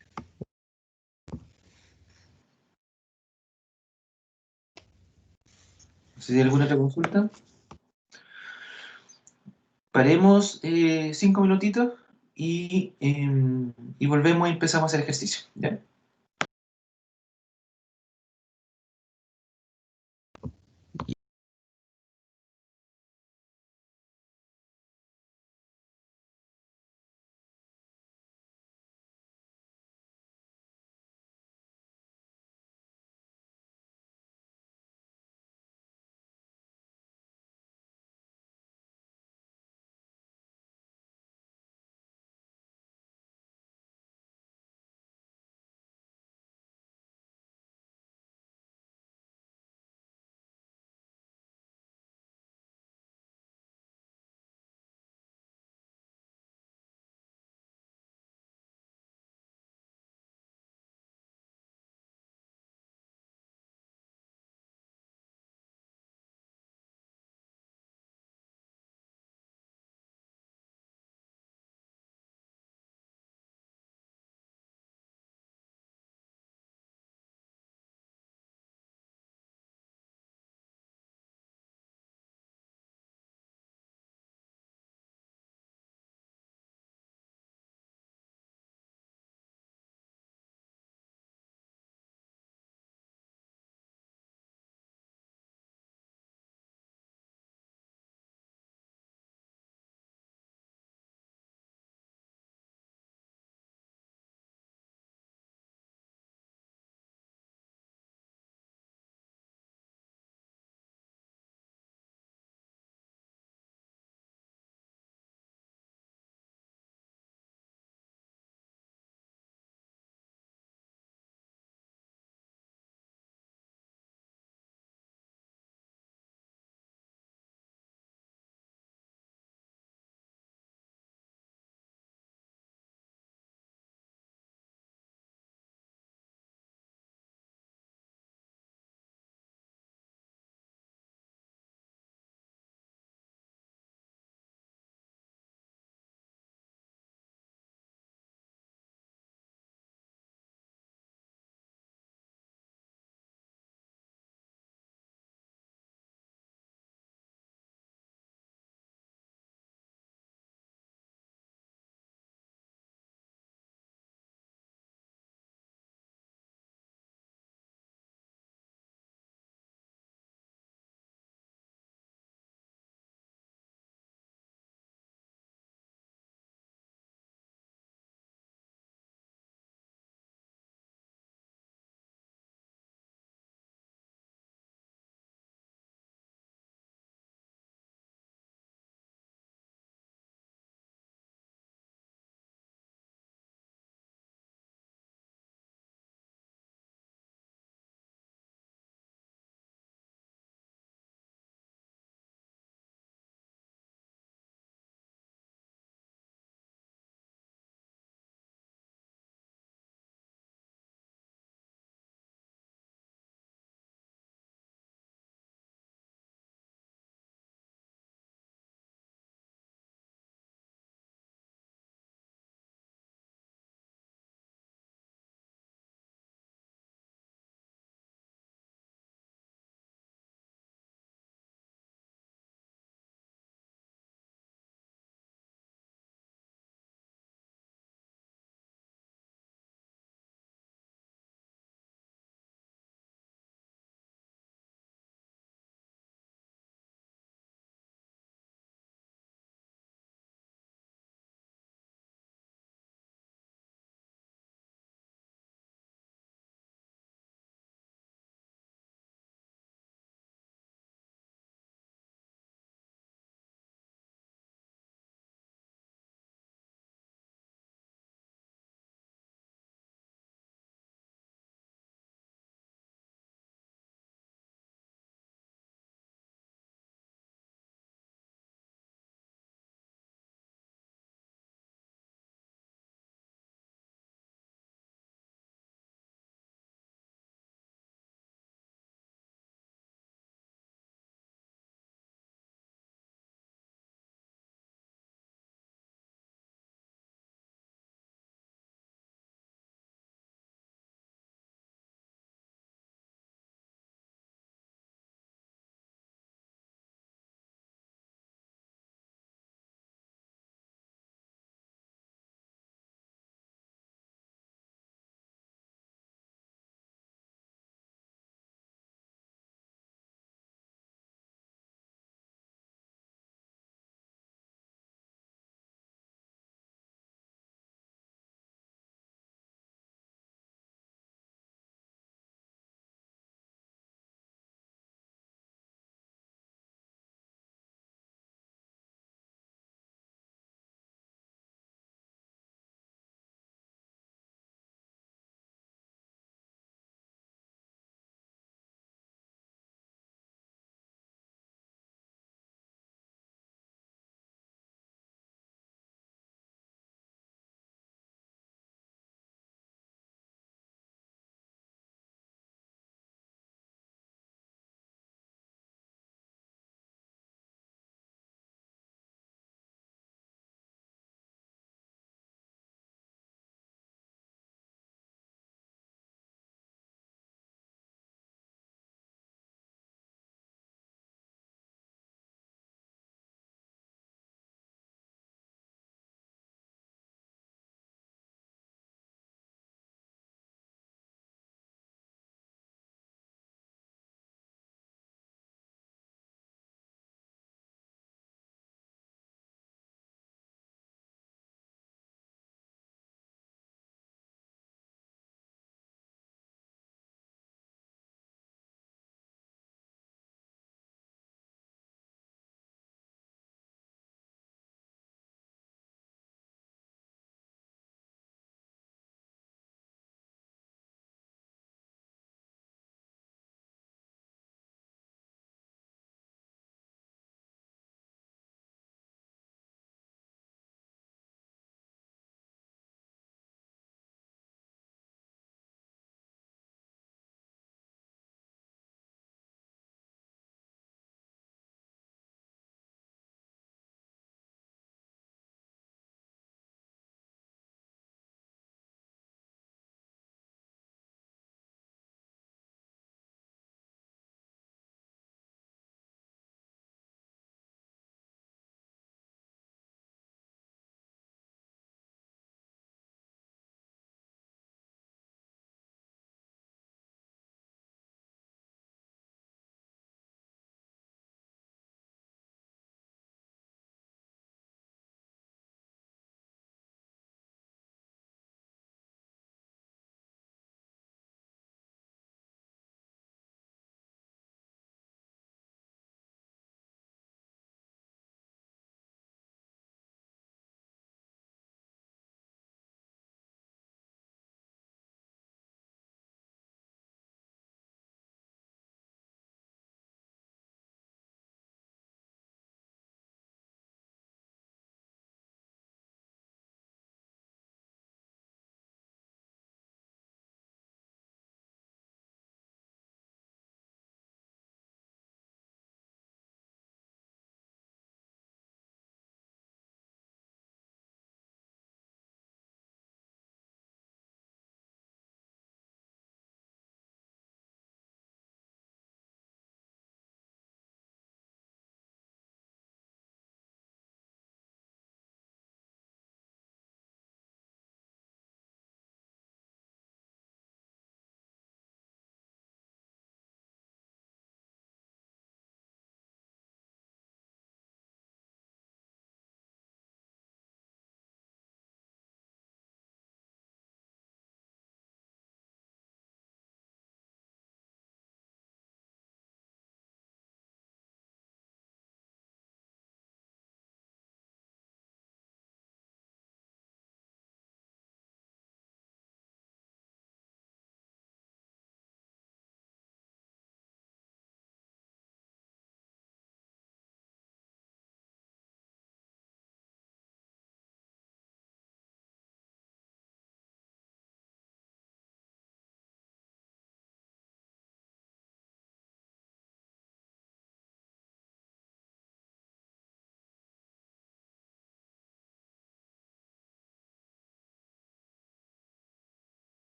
S1: No sé si hay alguna otra consulta. Paremos 5 minutitos y volvemos y empezamos a hacer ejercicio. ¿Ya?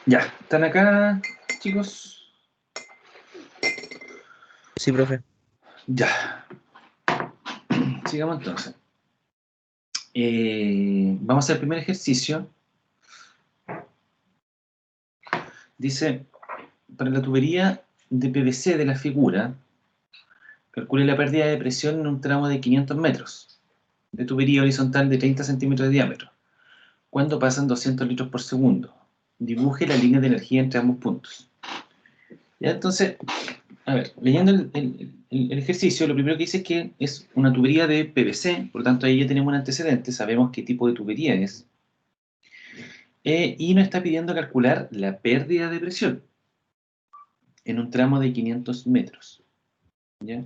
S1: Ya, ¿están acá, chicos?
S2: Sí, profe.
S1: Ya, sigamos entonces. Vamos a hacer el primer ejercicio. Dice, para la tubería de PVC de la figura, calcule la pérdida de presión en un tramo de 500 metros de tubería horizontal de 30 centímetros de diámetro, cuando pasan 200 litros por segundo. Dibuje la línea de energía entre ambos puntos. Ya, entonces, a ver, leyendo el ejercicio, lo primero que dice es que es una tubería de PVC, por lo tanto ahí ya tenemos un antecedente, sabemos qué tipo de tubería es, y nos está pidiendo calcular la pérdida de presión en un tramo de 500 metros, ¿ya?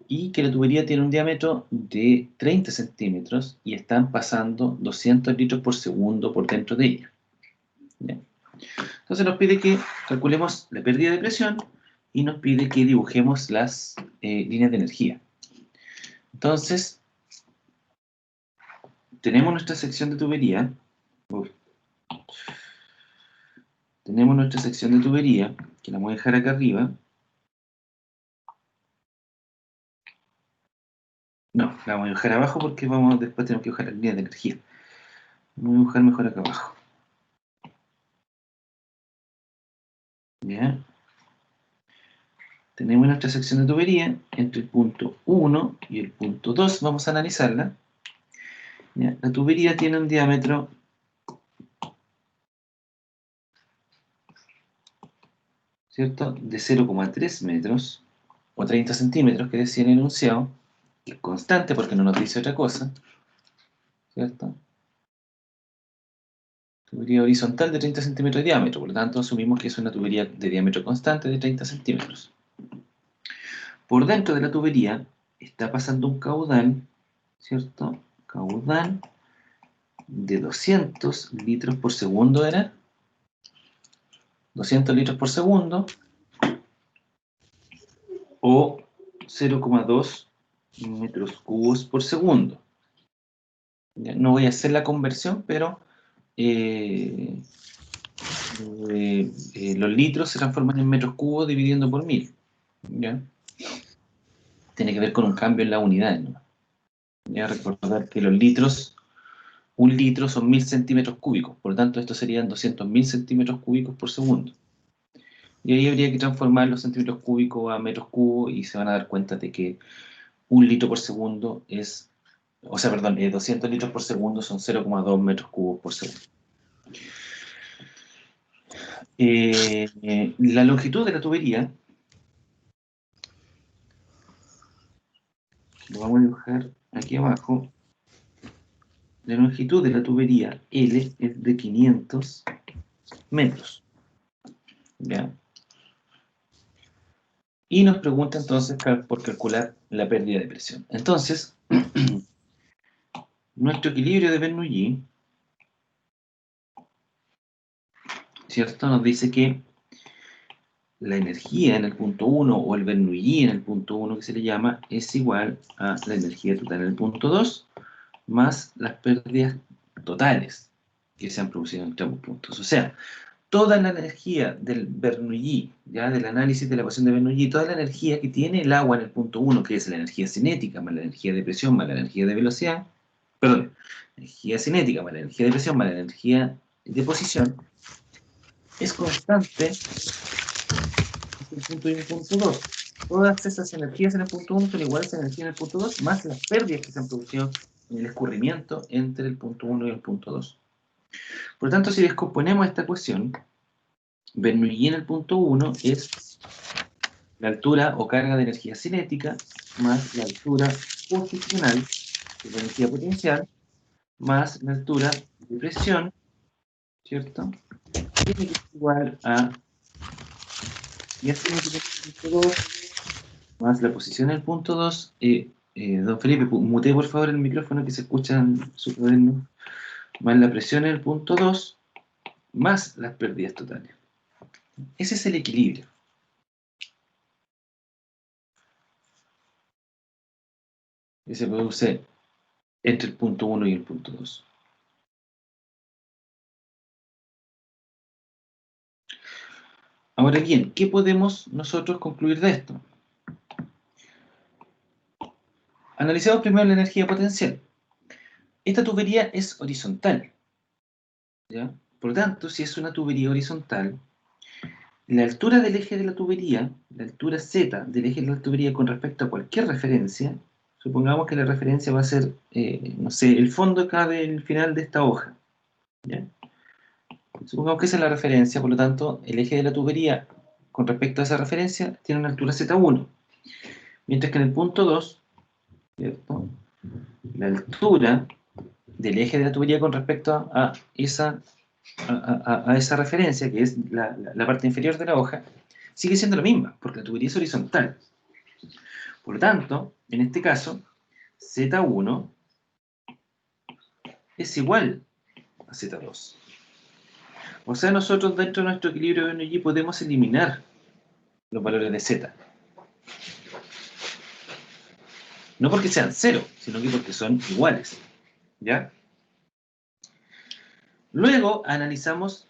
S1: Y que la tubería tiene un diámetro de 30 centímetros y están pasando 200 litros por segundo por dentro de ella, ¿ya? Entonces nos pide que calculemos la pérdida de presión y nos pide que dibujemos las líneas de energía. Entonces, tenemos nuestra sección de tubería. Tenemos nuestra sección de tubería, que la voy a dejar acá arriba. No, la vamos a dejar abajo porque después tenemos que dibujar las líneas de energía. Voy a dibujar mejor acá abajo. ¿Ya? Tenemos nuestra sección de tubería entre el punto 1 y el punto 2. Vamos a analizarla. ¿Ya? La tubería tiene un diámetro ¿cierto? De 0,3 metros o 30 centímetros, que decía en el enunciado, que es constante porque no nos dice otra cosa, ¿cierto? Tubería horizontal de 30 centímetros de diámetro, por lo tanto asumimos que es una tubería de diámetro constante de 30 centímetros. Por dentro de la tubería está pasando un caudal, ¿cierto? Caudal de 200 litros por segundo, ¿era? 200 litros por segundo o 0,2 metros cubos por segundo. ¿Ya? No voy a hacer la conversión, pero eh, los litros se transforman en metros cubos dividiendo por 1000. ¿Ya? Tiene que ver con un cambio en la unidad, ¿no? Ya recordar que los litros, un litro son 1000 centímetros cúbicos, por lo tanto estos serían 200.000 centímetros cúbicos por segundo. Y ahí habría que transformar los centímetros cúbicos a metros cubos y se van a dar cuenta de que un litro por segundo es, o sea, perdón, 200 litros por segundo son 0,2 metros cubos por segundo. La longitud de la tubería, lo vamos a dibujar aquí abajo, la longitud de la tubería L es de 500 metros. ¿Ya? Y nos pregunta entonces por calcular la pérdida de presión. Entonces, nuestro equilibrio de Bernoulli, ¿cierto? Nos dice que la energía en el punto 1 o el Bernoulli en el punto 1 que se le llama es igual a la energía total en el punto 2 más las pérdidas totales que se han producido entre ambos puntos. O sea, toda la energía del Bernoulli, ya del análisis de la ecuación de Bernoulli, toda la energía que tiene el agua en el punto 1, que es la energía cinética más la energía de presión más la energía de velocidad, perdón, energía cinética más la energía de presión más la energía de posición, es constante entre el punto 1 y el punto 2. Todas esas energías en el punto 1 son iguales a la energía en el punto 2, más las pérdidas que se han producido en el escurrimiento entre el punto 1 y el punto 2. Por lo tanto, si descomponemos esta ecuación, Bernoulli en el punto 1 es la altura o carga de energía cinética más la altura posicional de la energía potencial más la altura de presión, ¿cierto? Tiene que ser igual a y así el punto 2 más la posición del punto 2. Don Felipe, mute por favor el micrófono que se escucha en su cuaderno. Más la presión en el punto 2 más las pérdidas totales. Ese es el equilibrio. Que se produce entre el punto 1 y el punto 2. Ahora bien, ¿qué podemos nosotros concluir de esto? Analicemos primero la energía potencial. Esta tubería es horizontal, ¿ya? Por lo tanto, si es una tubería horizontal, la altura del eje de la tubería, la altura Z del eje de la tubería con respecto a cualquier referencia, supongamos que la referencia va a ser, no sé, el fondo acá del final de esta hoja, ¿ya? Supongamos que esa es la referencia, por lo tanto, el eje de la tubería con respecto a esa referencia tiene una altura Z1, mientras que en el punto 2, ¿cierto? La altura del eje de la tubería con respecto a esa, a esa referencia, que es la parte inferior de la hoja, sigue siendo la misma, porque la tubería es horizontal. Por lo tanto, en este caso, Z1 es igual a Z2. O sea, nosotros dentro de nuestro equilibrio de energía podemos eliminar los valores de Z. No porque sean cero, sino que porque son iguales. ¿Ya? Luego analizamos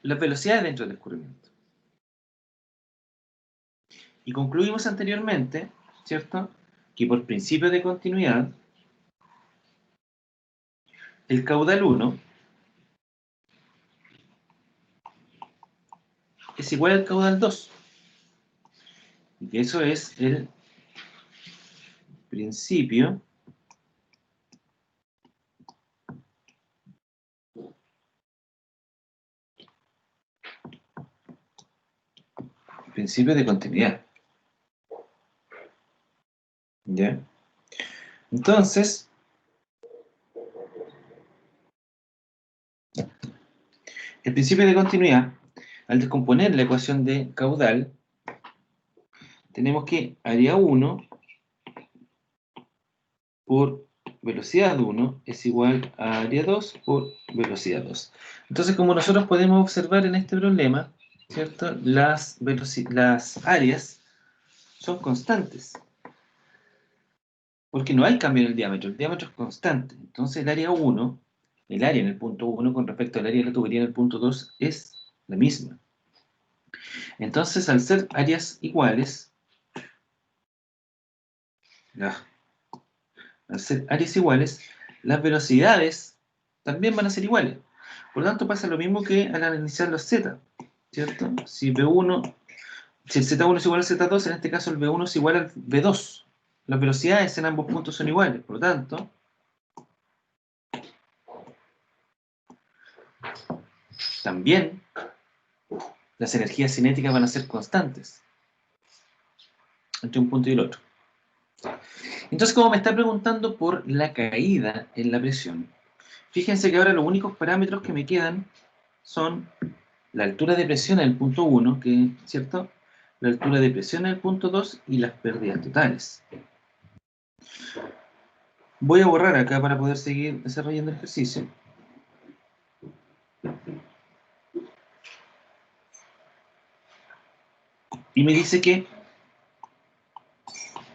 S1: las velocidades dentro del escurrimiento. Y concluimos anteriormente, ¿cierto?, que por principio de continuidad, el caudal 1 es igual al caudal 2. Y que eso es el principio de continuidad. ¿Ya? Entonces, el principio de continuidad, al descomponer la ecuación de caudal, tenemos que área 1 por velocidad 1 es igual a área 2 por velocidad 2. Entonces, como nosotros podemos observar en este problema, ¿cierto?, las áreas son constantes, porque no hay cambio en el diámetro es constante. Entonces, el área 1, el área en el punto 1 con respecto al área de la tubería en el punto 2 es la misma. Entonces, al ser áreas iguales, las velocidades también van a ser iguales. Por lo tanto, pasa lo mismo que al analizar los Z, ¿cierto? Si B1, si el Z1 es igual al Z2, en este caso el B1 es igual al B2. Las velocidades en ambos puntos son iguales. Por lo tanto, también las energías cinéticas van a ser constantes entre un punto y el otro. Entonces, como me está preguntando por la caída en la presión, fíjense que ahora los únicos parámetros que me quedan son la altura de presión en el punto 1, que, ¿cierto?, la altura de presión en el punto 2 y las pérdidas totales. Voy a borrar acá para poder seguir desarrollando el ejercicio. Y me dice que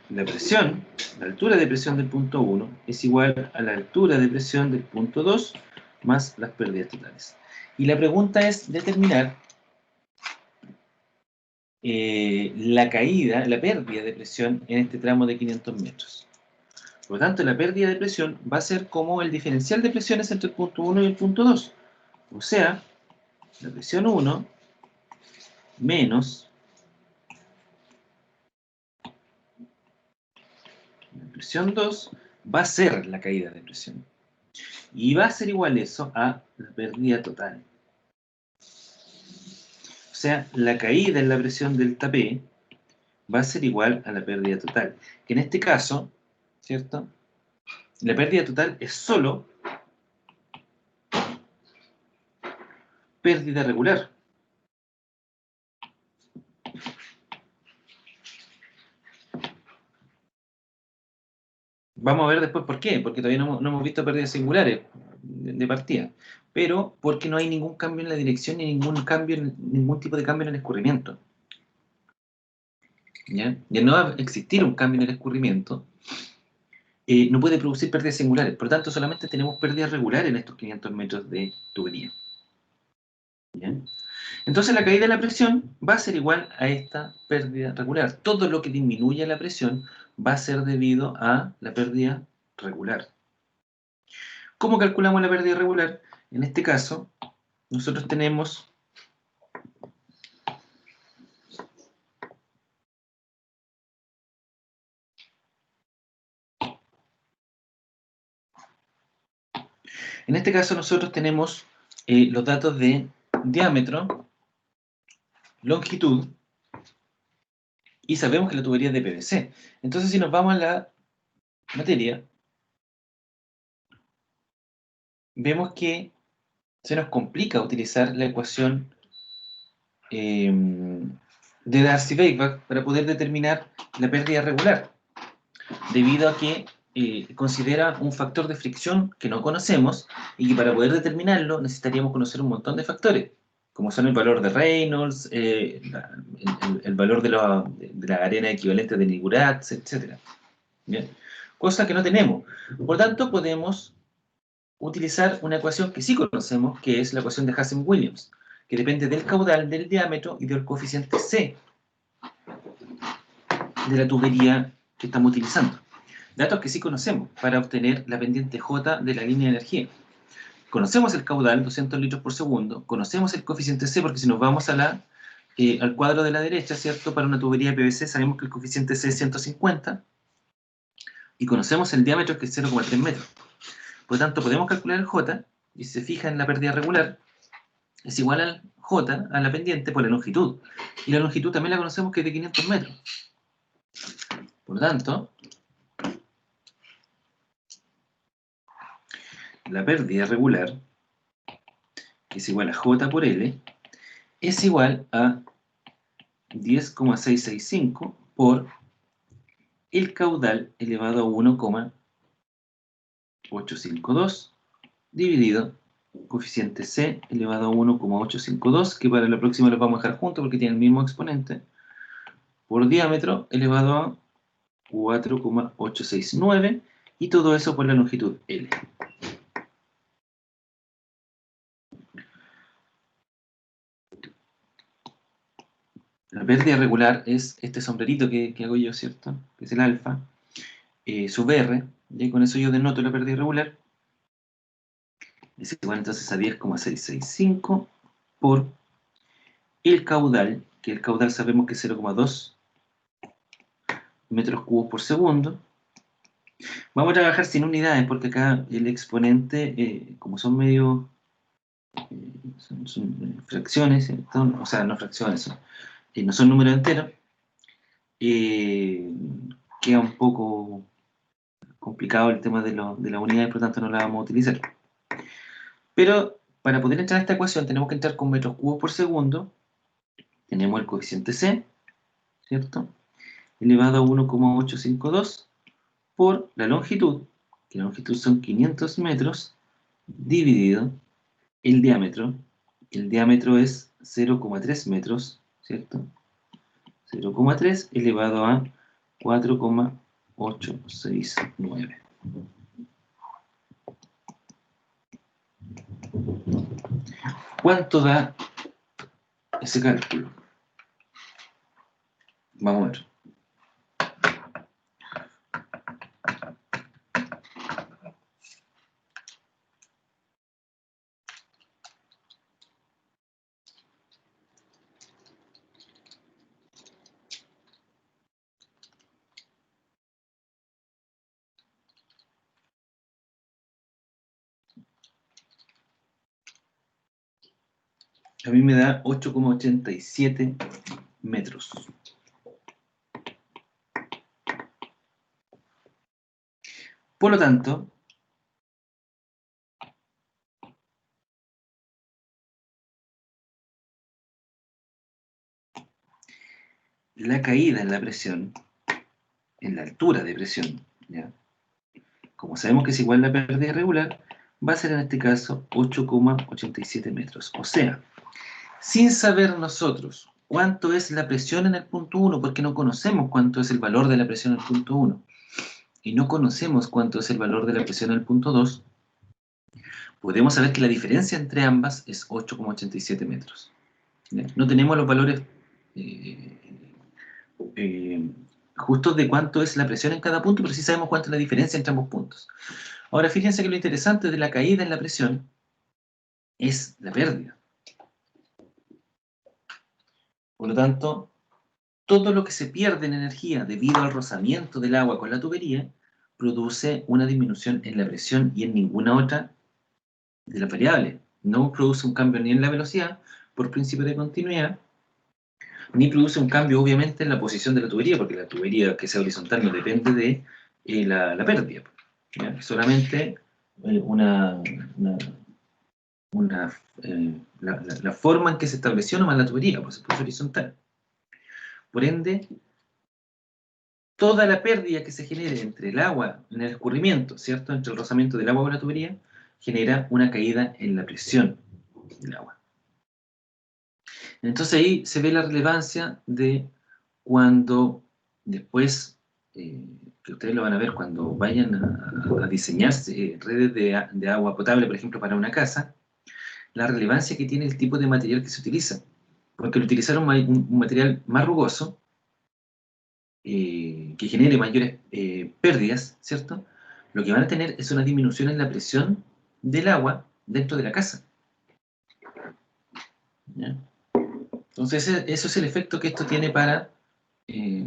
S1: la presión, la altura de presión del punto 1 es igual a la altura de presión del punto 2 más las pérdidas totales. Y la pregunta es determinar la caída, la pérdida de presión en este tramo de 500 metros. Por lo tanto, la pérdida de presión va a ser como el diferencial de presiones entre el punto 1 y el punto 2. O sea, la presión 1 menos la presión 2 va a ser la caída de presión. Y va a ser igual eso a la pérdida total. O sea, la caída en la presión delta P va a ser igual a la pérdida total. Que en este caso, ¿cierto?, la pérdida total es solo pérdida regular. Vamos a ver después por qué, porque todavía no hemos visto pérdidas singulares de partida, pero porque no hay ningún cambio en la dirección ni ningún tipo de cambio en el escurrimiento. ¿Ya? Y al no existir un cambio en el escurrimiento, no puede producir pérdidas singulares. Por lo tanto, solamente tenemos pérdidas regulares en estos 500 metros de tubería. ¿Ya? Entonces la caída de la presión va a ser igual a esta pérdida regular. Todo lo que disminuya la presión va a ser debido a la pérdida regular. ¿Cómo calculamos la pérdida regular? En este caso, nosotros tenemos los datos de diámetro, longitud, y sabemos que la tubería es de PVC. Entonces, si nos vamos a la materia, vemos que se nos complica utilizar la ecuación de Darcy-Weisbach para poder determinar la pérdida regular, debido a que considera un factor de fricción que no conocemos y que para poder determinarlo necesitaríamos conocer un montón de factores, como son el valor de Reynolds, el valor de la arena equivalente de Nigurat, etc. ¿Bien? Cosa que no tenemos. Por tanto, podemos utilizar una ecuación que sí conocemos, que es la ecuación de Hazen-Williams, que depende del caudal, del diámetro y del coeficiente C de la tubería que estamos utilizando. Datos que sí conocemos para obtener la pendiente J de la línea de energía. Conocemos el caudal, 200 litros por segundo, conocemos el coeficiente C, porque si nos vamos al cuadro de la derecha, ¿cierto? Para una tubería de PVC sabemos que el coeficiente C es 150, y conocemos el diámetro, que es 0,3 metros. Por lo tanto, podemos calcular el J, y si se fija en la pérdida regular, es igual al J, a la pendiente, por la longitud. Y la longitud también la conocemos, que es de 500 metros. Por lo tanto, la pérdida regular, que es igual a J por L, es igual a 10,665 por el caudal elevado a 1,852 dividido coeficiente C elevado a 1,852, que para la próxima lo vamos a dejar juntos porque tiene el mismo exponente, por diámetro elevado a 4,869, y todo eso por la longitud L. La pérdida regular es este sombrerito que hago yo, ¿cierto? Que es el alfa, sub R, y con eso yo denoto la pérdida regular. Es igual entonces a 10,665 por el caudal, que el caudal sabemos que es 0,2 metros cúbicos por segundo. Vamos a trabajar sin unidades porque acá el exponente, como son medio, son fracciones, ¿cierto? O sea, no fracciones, no son números enteros, queda un poco complicado el tema de las unidades, por lo tanto no la vamos a utilizar. Pero para poder entrar a esta ecuación tenemos que entrar con metros cúbicos por segundo. Tenemos el coeficiente C, ¿cierto? Elevado a 1,852 por la longitud, que la longitud son 500 metros, dividido el diámetro. El diámetro es 0,3 metros, ¿cierto? 0,3 elevado a 4,869. ¿Cuánto da ese cálculo? Vamos a ver. A mí me da 8,87 metros. Por lo tanto, la caída en la presión, en la altura de presión, ¿ya? Como sabemos que es igual a la pérdida regular, va a ser en este caso 8,87 metros. O sea, sin saber nosotros cuánto es la presión en el punto 1, porque no conocemos cuánto es el valor de la presión en el punto 1, y no conocemos cuánto es el valor de la presión en el punto 2, podemos saber que la diferencia entre ambas es 8,87 metros. ¿Ya? No tenemos los valores justos de cuánto es la presión en cada punto, pero sí sabemos cuánto es la diferencia entre ambos puntos. Ahora, fíjense que lo interesante de la caída en la presión es la pérdida. Por lo tanto, todo lo que se pierde en energía debido al rozamiento del agua con la tubería produce una disminución en la presión y en ninguna otra de las variables. No produce un cambio ni en la velocidad por principio de continuidad, ni produce un cambio obviamente en la posición de la tubería, porque la tubería que sea horizontal no depende de la pérdida. ¿Ya? Solamente una, la forma en que se estableció nomás la tubería, pues se puso horizontal. Por ende, toda la pérdida que se genere entre el agua en el escurrimiento, ¿cierto? Entre el rozamiento del agua con la tubería, genera una caída en la presión del agua. Entonces ahí se ve la relevancia de cuando después, que ustedes lo van a ver cuando vayan a diseñar redes de agua potable, por ejemplo, para una casa, la relevancia que tiene el tipo de material que se utiliza. Porque al utilizar un material más rugoso, que genere mayores pérdidas, ¿cierto? Lo que van a tener es una disminución en la presión del agua dentro de la casa. ¿Ya? Entonces, eso es el efecto que esto tiene eh,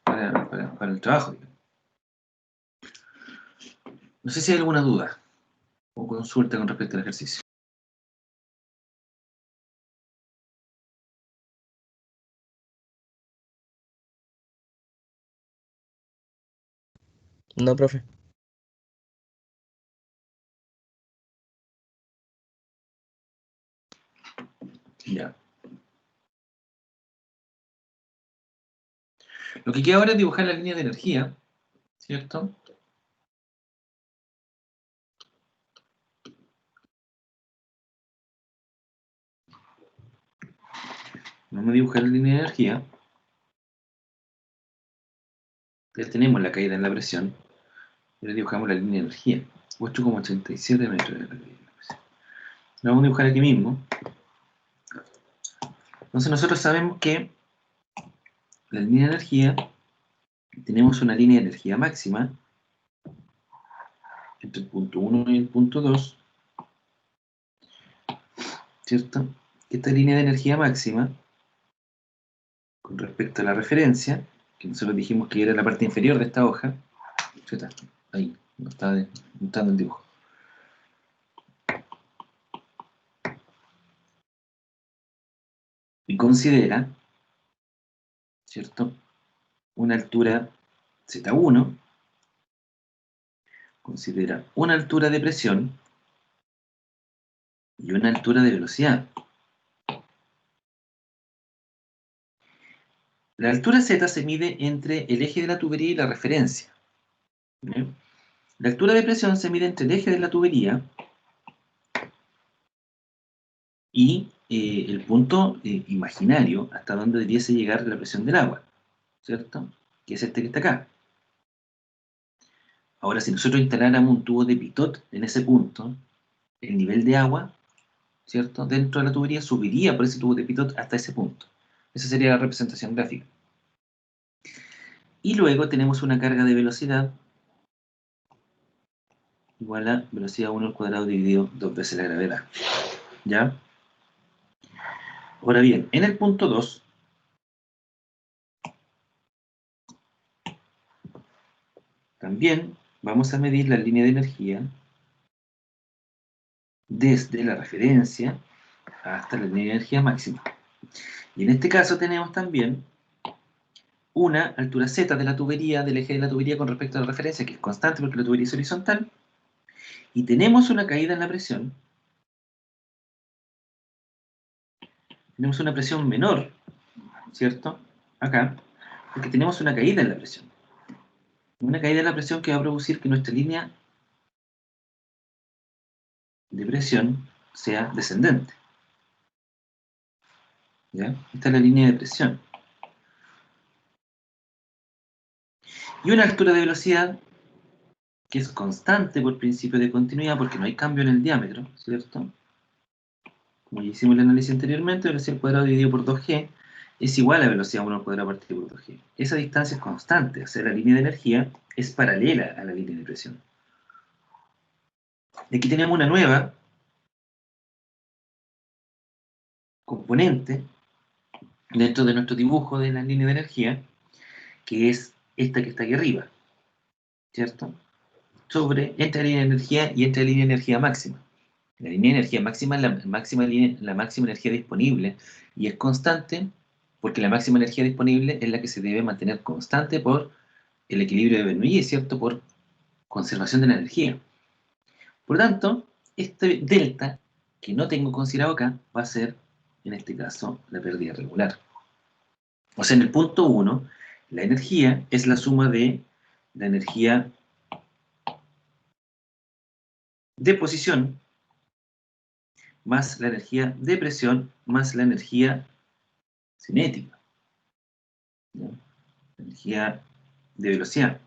S1: para el trabajo. Digamos. No sé si hay alguna duda o consulta con respecto al ejercicio.
S2: No, profe.
S1: Ya. Lo que queda ahora es dibujar la línea de energía, ¿cierto? Vamos a dibujar la línea de energía. Ya tenemos la caída en la presión. Ahora dibujamos la línea de energía. 8,87 metros de la caída en la presión. Lo vamos a dibujar aquí mismo. Entonces nosotros sabemos que la línea de energía, tenemos una línea de energía máxima entre el punto 1 y el punto 2, ¿cierto? Esta línea de energía máxima, con respecto a la referencia, que nosotros dijimos que era la parte inferior de esta hoja, ¿cierto? Ahí, no está mostrando el dibujo. Y considera, ¿cierto? Una altura Z1, considera una altura de presión y una altura de velocidad. La altura Z se mide entre el eje de la tubería y la referencia. ¿Bien? La altura de presión se mide entre el eje de la tubería y el punto imaginario hasta donde debiese llegar la presión del agua, ¿cierto? Que es este que está acá. Ahora, si nosotros instaláramos un tubo de pitot en ese punto, el nivel de agua, ¿cierto? Dentro de la tubería subiría por ese tubo de pitot hasta ese punto. Esa sería la representación gráfica. Y luego tenemos una carga de velocidad igual a velocidad 1 al cuadrado dividido 2 veces la gravedad. ¿Ya? Ahora bien, en el punto 2, también vamos a medir la línea de energía desde la referencia hasta la línea de energía máxima. Y en este caso tenemos también una altura Z de la tubería, del eje de la tubería con respecto a la referencia, que es constante porque la tubería es horizontal, y tenemos una caída en la presión. Tenemos una presión menor, ¿cierto? Acá, porque tenemos una caída en la presión. Una caída en la presión que va a producir que nuestra línea de presión sea descendente. ¿Ya? Esta es la línea de presión. Y una altura de velocidad que es constante por principio de continuidad, porque no hay cambio en el diámetro, ¿cierto? como ya hicimos el análisis anteriormente, velocidad al cuadrado dividido por 2g es igual a velocidad 1 al cuadrado partido por 2g. Esa distancia es constante, o sea, la línea de energía es paralela a la línea de presión. Y aquí tenemos una nueva componente dentro de nuestro dibujo de la línea de energía, que es esta que está aquí arriba, ¿cierto? Entre la línea de energía y entre la línea de energía máxima. La línea de energía máxima es la máxima energía disponible y es constante porque la máxima energía disponible es la que se debe mantener constante por el equilibrio de Bernoulli, ¿cierto? Por conservación de la energía. Por lo tanto, este delta que no tengo considerado acá va a ser, en este caso, la pérdida regular. O sea, en el punto 1, la energía es la suma de la energía de posición más la energía de presión más la energía cinética, ¿no? Energía de velocidad,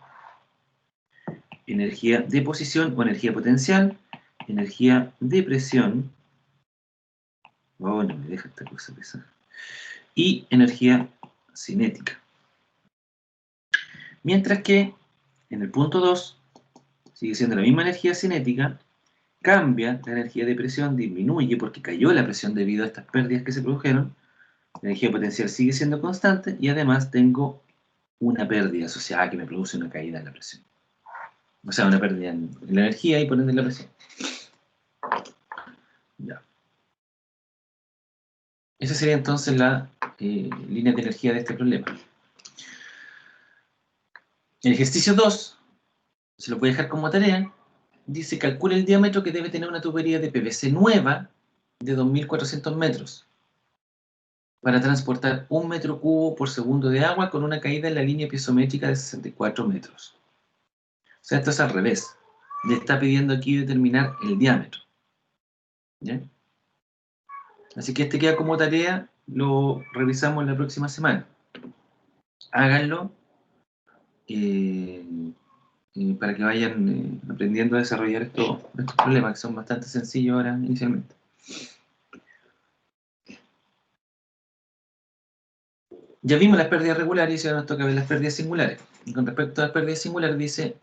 S1: energía de posición o energía potencial, energía de presión, oh, no me deja esta cosa pesar, y energía cinética. Mientras que en el punto 2 sigue siendo la misma energía cinética, cambia la energía de presión, disminuye porque cayó la presión debido a estas pérdidas que se produjeron, la energía potencial sigue siendo constante y además tengo una pérdida asociada que me produce una caída en la presión. O sea, una pérdida en la energía y por ende en la presión. Ya. Esa sería entonces la línea de energía de este problema. El ejercicio 2, se lo voy a dejar como tarea, dice calcula el diámetro que debe tener una tubería de PVC nueva de 2.400 metros para transportar 1 metro cubo por segundo de agua con una caída en la línea piezométrica de 64 metros. O sea, esto es al revés. Le está pidiendo aquí determinar el diámetro. ¿Ya? Así que este queda como tarea, lo revisamos la próxima semana. Háganlo eh, para que vayan aprendiendo a desarrollar estos problemas que son bastante sencillos ahora inicialmente. Ya vimos las pérdidas regulares y ahora nos toca ver las pérdidas singulares. Y con respecto a las pérdidas singulares dice,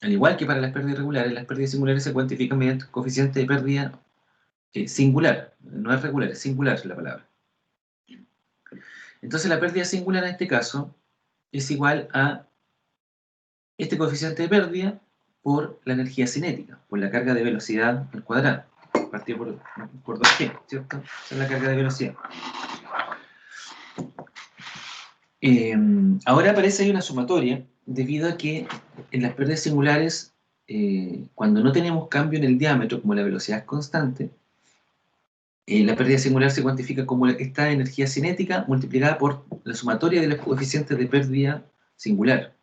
S1: al igual que para las pérdidas regulares, las pérdidas singulares se cuantifican mediante un coeficiente de pérdida singular. No es regular, es singular la palabra. Entonces la pérdida singular en este caso es igual a este coeficiente de pérdida por la energía cinética, por la carga de velocidad al cuadrado, partido por 2g, ¿cierto? Esa es la carga de velocidad. Ahora aparece ahí una sumatoria, debido a que en las pérdidas singulares, cuando no tenemos cambio en el diámetro, como la velocidad es constante, la pérdida singular se cuantifica como esta energía cinética multiplicada por la sumatoria de los coeficientes de pérdida singular.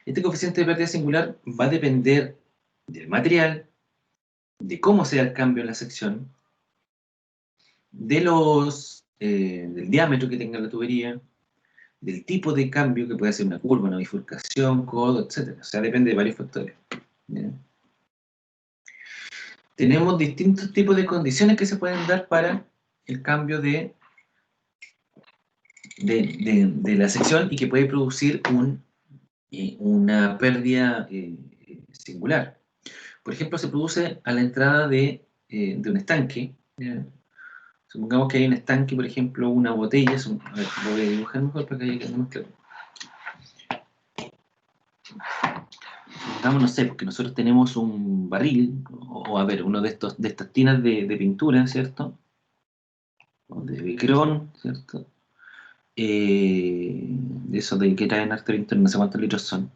S1: Este coeficiente de pérdida singular va a depender del material, de cómo sea el cambio en la sección, del diámetro que tenga la tubería, del tipo de cambio, que puede ser una curva, una bifurcación, codo, etc. O sea, depende de varios factores. ¿Bien? Tenemos distintos tipos de condiciones que se pueden dar para el cambio de la sección y que puede producir una pérdida singular. Por ejemplo, se produce a la entrada de un estanque. Supongamos que hay un estanque, por ejemplo, una botella. A ver, lo voy a dibujar mejor para que quede más claro. Supongamos, no sé, porque nosotros tenemos un barril, o a ver, uno de estas tinas de pintura, ¿cierto? O de Vicrón, ¿cierto? De esos de que traen arte pintura, no sé cuántos litros son.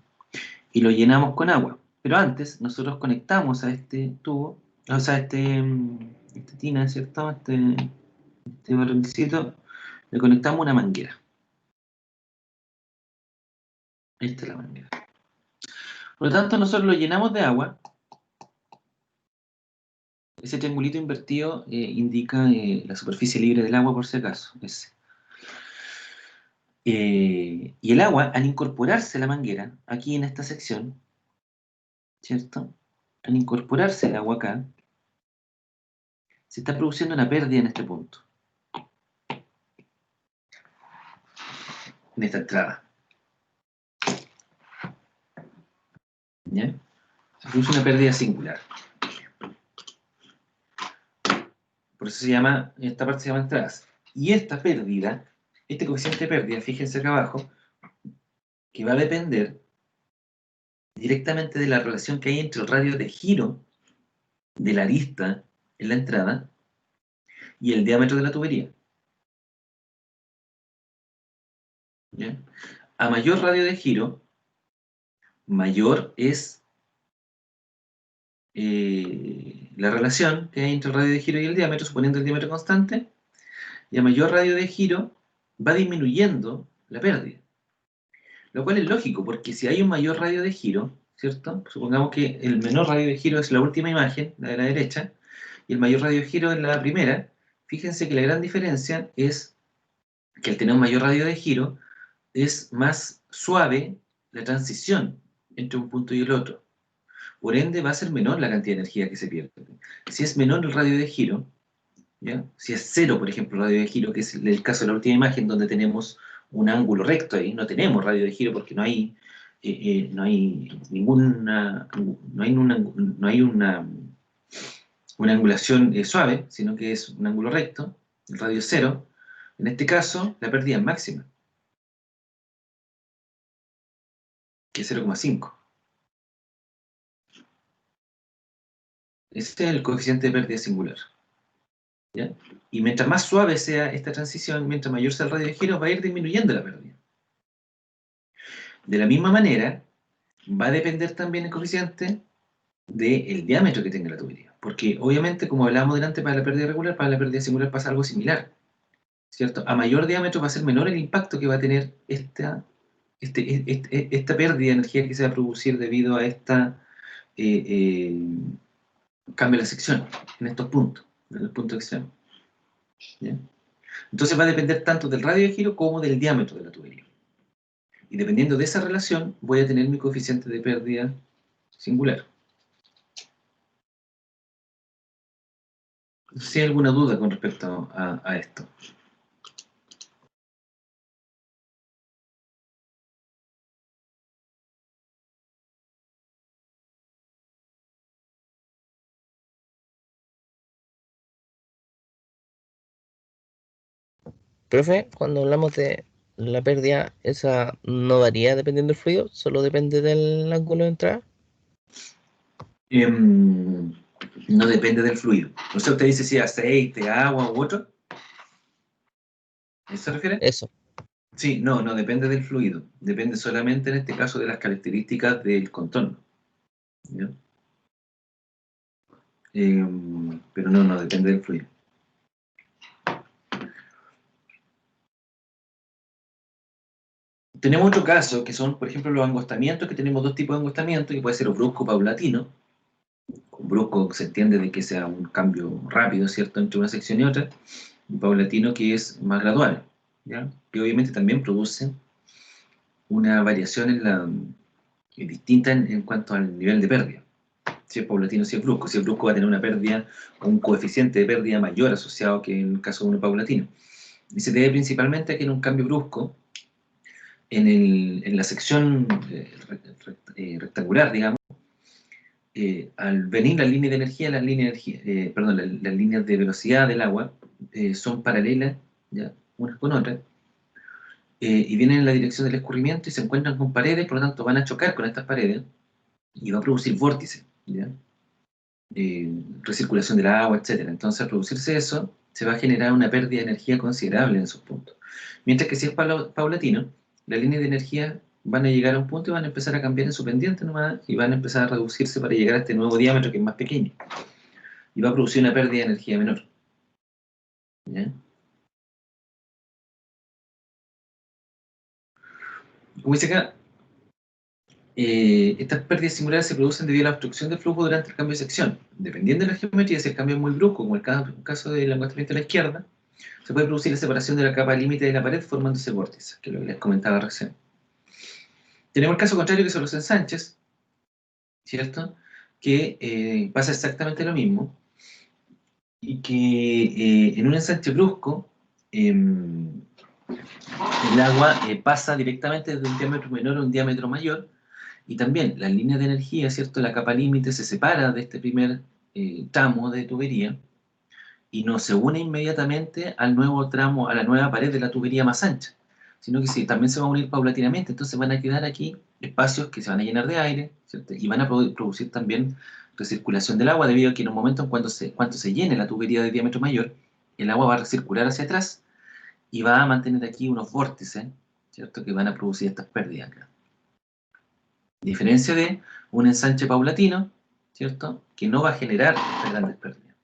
S1: Y lo llenamos con agua. Pero antes nosotros conectamos a este tubo, o sea, esta tina, ¿cierto? Este barrilcito, le conectamos una manguera. Esta es la manguera. Por lo tanto, nosotros lo llenamos de agua. Ese triangulito invertido indica la superficie libre del agua, por si acaso. Y el agua, al incorporarse a la manguera, aquí en esta sección, ¿cierto? Al incorporarse el agua acá, se está produciendo una pérdida en este punto, en esta entrada. ¿Ya? Se produce una pérdida singular. Por eso se llama, esta parte se llama entradas. Y esta pérdida, este coeficiente de pérdida, fíjense acá abajo, que va a depender directamente de la relación que hay entre el radio de giro de la arista en la entrada y el diámetro de la tubería. ¿Ya? A mayor radio de giro, mayor es la relación que hay entre el radio de giro y el diámetro, suponiendo el diámetro constante, y a mayor radio de giro va disminuyendo la pérdida. Lo cual es lógico, porque si hay un mayor radio de giro, ¿cierto? Supongamos que el menor radio de giro es la última imagen, la de la derecha, y el mayor radio de giro es la primera. Fíjense que la gran diferencia es que al tener un mayor radio de giro, es más suave la transición entre un punto y el otro. Por ende, va a ser menor la cantidad de energía que se pierde. Si es menor el radio de giro, ¿ya? Si es cero, por ejemplo, el radio de giro, que es el caso de la última imagen, donde tenemos un ángulo recto ahí, no tenemos radio de giro porque no hay ninguna, no hay una angulación suave, sino que es un ángulo recto, el radio es cero. En este caso, la pérdida es máxima, que es 0,5. Este es el coeficiente de pérdida singular. ¿Ya? Y mientras más suave sea esta transición, mientras mayor sea el radio de giro, va a ir disminuyendo la pérdida. De la misma manera, va a depender también el coeficiente del diámetro que tenga la tubería. Porque obviamente, como hablábamos delante, para la pérdida regular, para la pérdida singular pasa algo similar. ¿Cierto? A mayor diámetro va a ser menor el impacto que va a tener esta pérdida de energía que se va a producir debido a esta cambio de la sección en estos puntos, en el punto extremo. ¿Ya? Entonces va a depender tanto del radio de giro como del diámetro de la tubería. Y dependiendo de esa relación, voy a tener mi coeficiente de pérdida singular. No sé si hay alguna duda con respecto a esto.
S2: Profe, cuando hablamos de la pérdida, esa no varía dependiendo del fluido, solo depende del ángulo de entrada.
S1: No depende del fluido. O sea, usted dice si aceite, agua u otro. ¿A eso se refiere?
S2: Eso.
S1: Sí, no depende del fluido. Depende solamente en este caso de las características del contorno. ¿Ya? Pero no depende del fluido. Tenemos otro caso que son, por ejemplo, los angostamientos, que tenemos dos tipos de angostamiento, que puede ser brusco o paulatino. Con brusco se entiende de que sea un cambio rápido, ¿cierto?, entre una sección y otra. Un paulatino que es más gradual, ¿ya? Que obviamente también produce una variación distinta en cuanto al nivel de pérdida. Si es paulatino, si es brusco. Si es brusco va a tener una pérdida o un coeficiente de pérdida mayor asociado que en el caso de uno paulatino. Y se debe principalmente a que en un cambio brusco, en la sección rectangular, digamos, al venir las líneas de energía, las líneas de velocidad del agua son paralelas, ¿ya?, unas con otras, y vienen en la dirección del escurrimiento y se encuentran con paredes, por lo tanto van a chocar con estas paredes y va a producir vórtices, ¿ya? Recirculación del agua, etc. Entonces, al producirse eso, se va a generar una pérdida de energía considerable en esos puntos. Mientras que si es paulatino, las líneas de energía van a llegar a un punto y van a empezar a cambiar en su pendiente nomás y van a empezar a reducirse para llegar a este nuevo diámetro que es más pequeño. Y va a producir una pérdida de energía menor. ¿Ya? Como dice acá, estas pérdidas singulares se producen debido a la obstrucción del flujo durante el cambio de sección. Dependiendo de la geometría, si el cambio es muy brusco, como el caso del angostamiento a la izquierda, se puede producir la separación de la capa límite de la pared formándose vórtices, que es lo que les comentaba recién. Tenemos el caso contrario, que son los ensanches, ¿cierto? Que pasa exactamente lo mismo. y que en un ensanche brusco el agua pasa directamente desde un diámetro menor a un diámetro mayor, y también las líneas de energía, ¿cierto? La capa límite se separa de este primer tramo de tubería y no se une inmediatamente al nuevo tramo, a la nueva pared de la tubería más ancha, sino que sí, también se va a unir paulatinamente. Entonces van a quedar aquí espacios que se van a llenar de aire, ¿cierto? Y van a producir también recirculación del agua, debido a que en un momento en cuando se llene la tubería de diámetro mayor, el agua va a recircular hacia atrás y va a mantener aquí unos vórtices, ¿cierto? Que van a producir estas pérdidas acá. A diferencia de un ensanche paulatino, ¿cierto? Que no va a generar estas grandes pérdidas.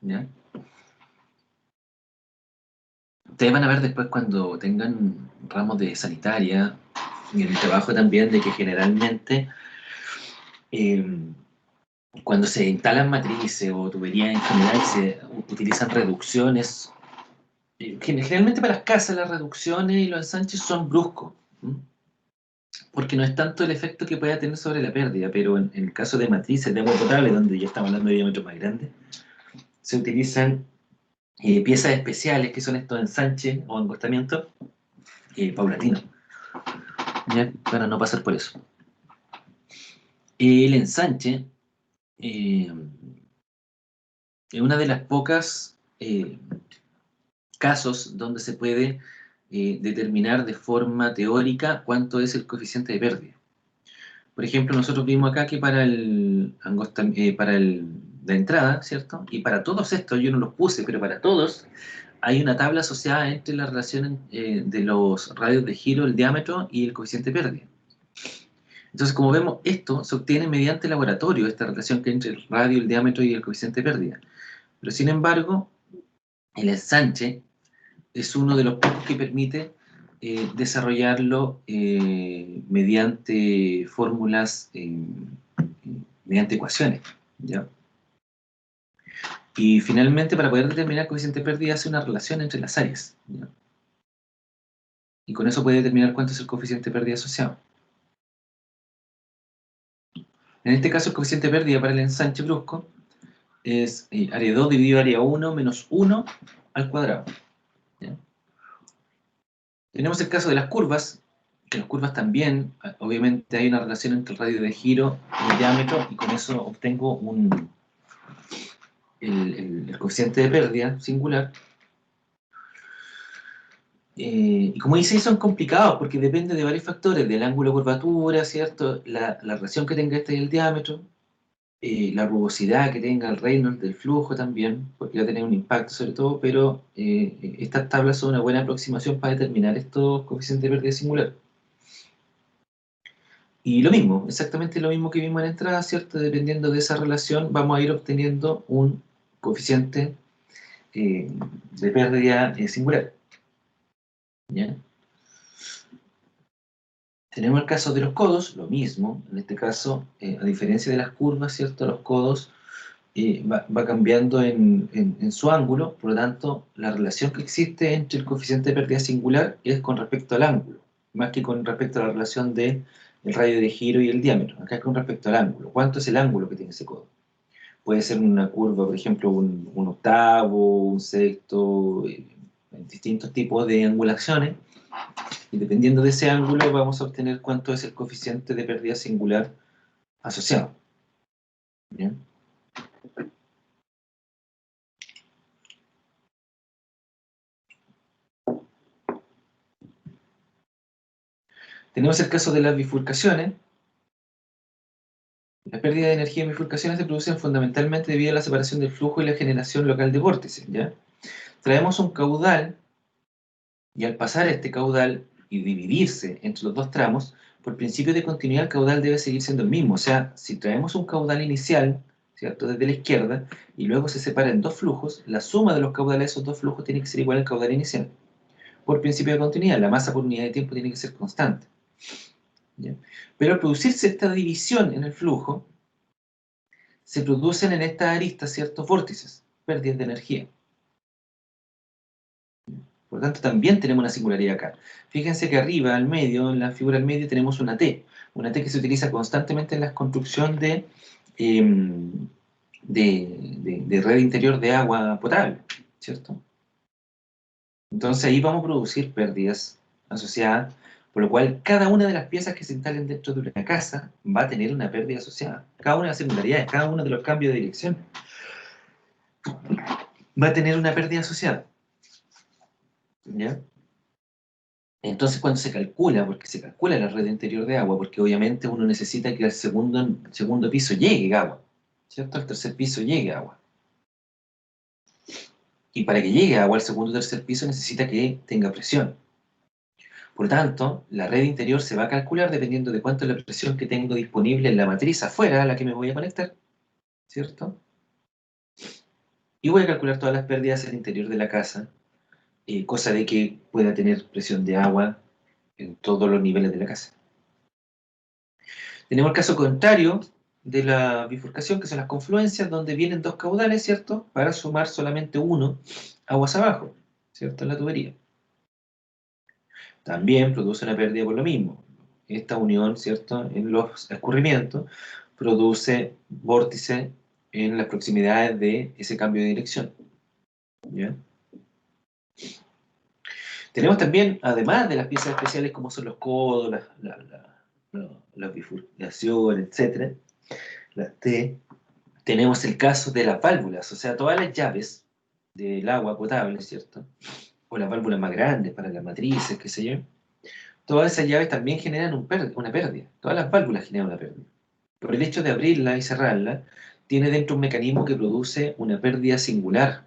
S1: ¿Ya? Ustedes van a ver después cuando tengan ramos de sanitaria y en el trabajo también, de que generalmente eh, cuando se instalan matrices o tuberías en general se utilizan reducciones. Generalmente para las casas las reducciones y los ensanches son bruscos, ¿m? Porque no es tanto el efecto que pueda tener sobre la pérdida, pero en el caso de matrices de agua potable, donde ya estamos hablando de diámetros más grandes, se utilizan piezas especiales que son estos ensanches o encostamientos paulatinos, ¿ya? Para no pasar por eso. El ensanche es una de las pocas casos donde se puede determinar de forma teórica cuánto es el coeficiente de pérdida. Por ejemplo, nosotros vimos acá que para la entrada, ¿cierto? Y para todos estos, yo no los puse, pero para todos hay una tabla asociada entre la relación de los radios de giro, el diámetro y el coeficiente de pérdida. Entonces, como vemos, esto se obtiene mediante laboratorio, esta relación que hay entre el radio, el diámetro y el coeficiente de pérdida. Pero sin embargo, el ensanche es uno de los pocos que permite desarrollarlo mediante fórmulas, mediante ecuaciones, ¿ya? Y finalmente, para poder determinar el coeficiente de pérdida, hace una relación entre las áreas, ¿ya? Y con eso puede determinar cuánto es el coeficiente de pérdida asociado. En este caso, el coeficiente de pérdida para el ensanche brusco es área 2 dividido área 1 menos 1 al cuadrado, ¿ya? Tenemos el caso de las curvas, que las curvas también, obviamente hay una relación entre el radio de giro y el diámetro, y con eso obtengo el coeficiente de pérdida singular. Y como dice, son complicados porque depende de varios factores, del ángulo de curvatura, ¿cierto? La relación que tenga este y el diámetro, la rugosidad que tenga el Reynolds del flujo también, porque va a tener un impacto sobre todo, pero estas tablas son una buena aproximación para determinar estos coeficientes de pérdida singular. Y lo mismo, exactamente lo mismo que vimos en la entrada, ¿cierto? Dependiendo de esa relación, vamos a ir obteniendo un coeficiente de pérdida singular, ¿ya? Tenemos el caso de los codos, lo mismo. En este caso, a diferencia de las curvas, ¿cierto? Los codos va cambiando en su ángulo, por lo tanto, la relación que existe entre el coeficiente de pérdida singular es con respecto al ángulo, más que con respecto a la relación de el radio de giro y el diámetro. Acá es con respecto al ángulo. ¿Cuánto es el ángulo que tiene ese codo? Puede ser una curva, por ejemplo, un octavo, un sexto, distintos tipos de angulaciones, y dependiendo de ese ángulo vamos a obtener cuánto es el coeficiente de pérdida singular asociado. ¿Bien? Tenemos el caso de las bifurcaciones. La pérdida de energía en bifurcaciones se producen fundamentalmente debido a la separación del flujo y la generación local de vórtices, ¿ya? Traemos un caudal, y al pasar este caudal y dividirse entre los dos tramos, por principio de continuidad el caudal debe seguir siendo el mismo. O sea, si traemos un caudal inicial, ¿cierto?, desde la izquierda, y luego se separa en dos flujos, la suma de los caudales de esos dos flujos tiene que ser igual al caudal inicial. Por principio de continuidad, la masa por unidad de tiempo tiene que ser constante, ¿ya? Pero al producirse esta división en el flujo, se producen en estas aristas ciertos vórtices, pérdidas de energía. Por lo tanto, también tenemos una singularidad acá. Fíjense que arriba, al medio, en la figura al medio, tenemos una T que se utiliza constantemente en la construcción em, de red interior de agua potable, ¿cierto? Entonces ahí vamos a producir pérdidas asociadas, por lo cual cada una de las piezas que se instalen dentro de una casa va a tener una pérdida asociada. Cada una de las singularidades, cada uno de los cambios de dirección va a tener una pérdida asociada. ¿Ya? Entonces cuando se calcula, porque se calcula la red interior de agua, porque obviamente uno necesita que al segundo piso llegue agua, ¿cierto? Al tercer piso llegue agua. Y para que llegue agua al segundo o tercer piso necesita que tenga presión. Por tanto, la red interior se va a calcular dependiendo de cuánto es la presión que tengo disponible en la matriz afuera a la que me voy a conectar, ¿cierto? Y voy a calcular todas las pérdidas en el interior de la casa, cosa de que pueda tener presión de agua en todos los niveles de la casa. Tenemos el caso contrario de la bifurcación, que son las confluencias, donde vienen dos caudales, ¿cierto? Para sumar solamente uno aguas abajo, ¿cierto? En la tubería. También produce una pérdida por lo mismo. Esta unión, ¿cierto? En los escurrimientos produce vórtice en las proximidades de ese cambio de dirección. ¿Ya? Tenemos también, además de las piezas especiales como son los codos, las bifurcaciones, etcétera, las T, tenemos el caso de las válvulas, o sea, todas las llaves del agua potable, ¿cierto? O las válvulas más grandes para las matrices, qué sé yo. Todas esas llaves también generan una pérdida. Todas las válvulas generan una pérdida. Por el hecho de abrirla y cerrarla, tiene dentro un mecanismo que produce una pérdida singular,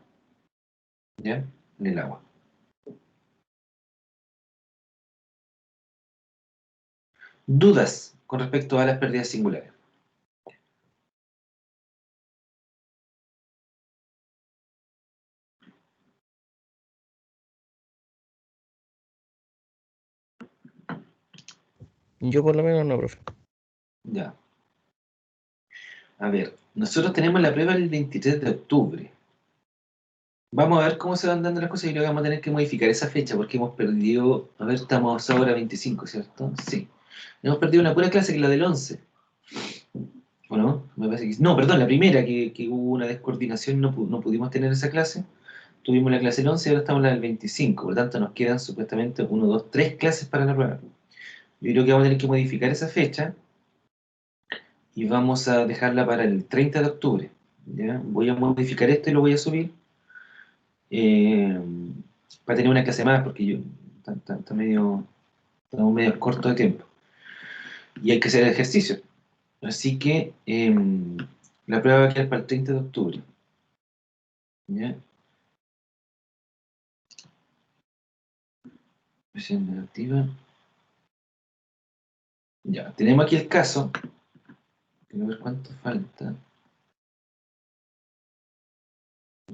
S1: ¿ya? En el agua. Dudas con respecto a las pérdidas singulares.
S2: Yo por lo menos no, profe.
S1: Ya. A ver, nosotros tenemos la prueba el 23 de octubre. Vamos a ver cómo se van dando las cosas y creo que vamos a tener que modificar esa fecha porque hemos perdido, a ver, estamos ahora 25, ¿cierto? Sí. Hemos perdido una pura clase que es la del 11. ¿O no? Me parece que... No, perdón, la primera, que hubo una descoordinación, no pudimos tener esa clase. Tuvimos la clase del 11 y ahora estamos en la del 25. Por lo tanto, nos quedan supuestamente 1, 2, 3 clases para la prueba. Yo creo que vamos a tener que modificar esa fecha y vamos a dejarla para el 30 de octubre. ¿Ya? Voy a modificar esto y lo voy a subir eh, para tener una clase más, porque estamos medio corto de tiempo. Y hay que hacer el ejercicio. Así que la prueba va a quedar para el 30 de octubre. ¿Ya? Presión negativa. Ya, tenemos aquí el caso. Quiero ver cuánto falta.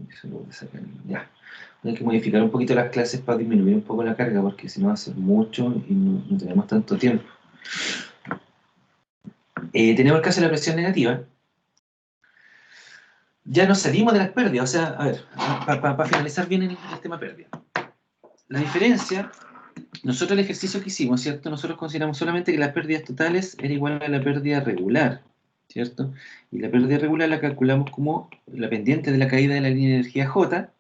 S1: Eso lo voy a sacar. Ya. Hay que modificar un poquito las clases para disminuir un poco la carga, porque si no va a ser mucho y no tenemos tanto tiempo. Tenemos el caso de la presión negativa. Ya nos salimos de las pérdidas. O sea, a ver, para finalizar bien el tema pérdida. La diferencia, nosotros el ejercicio que hicimos, ¿cierto? Nosotros consideramos solamente que las pérdidas totales era igual a la pérdida regular, ¿cierto? Y la pérdida regular la calculamos como la pendiente de la caída de la línea de energía J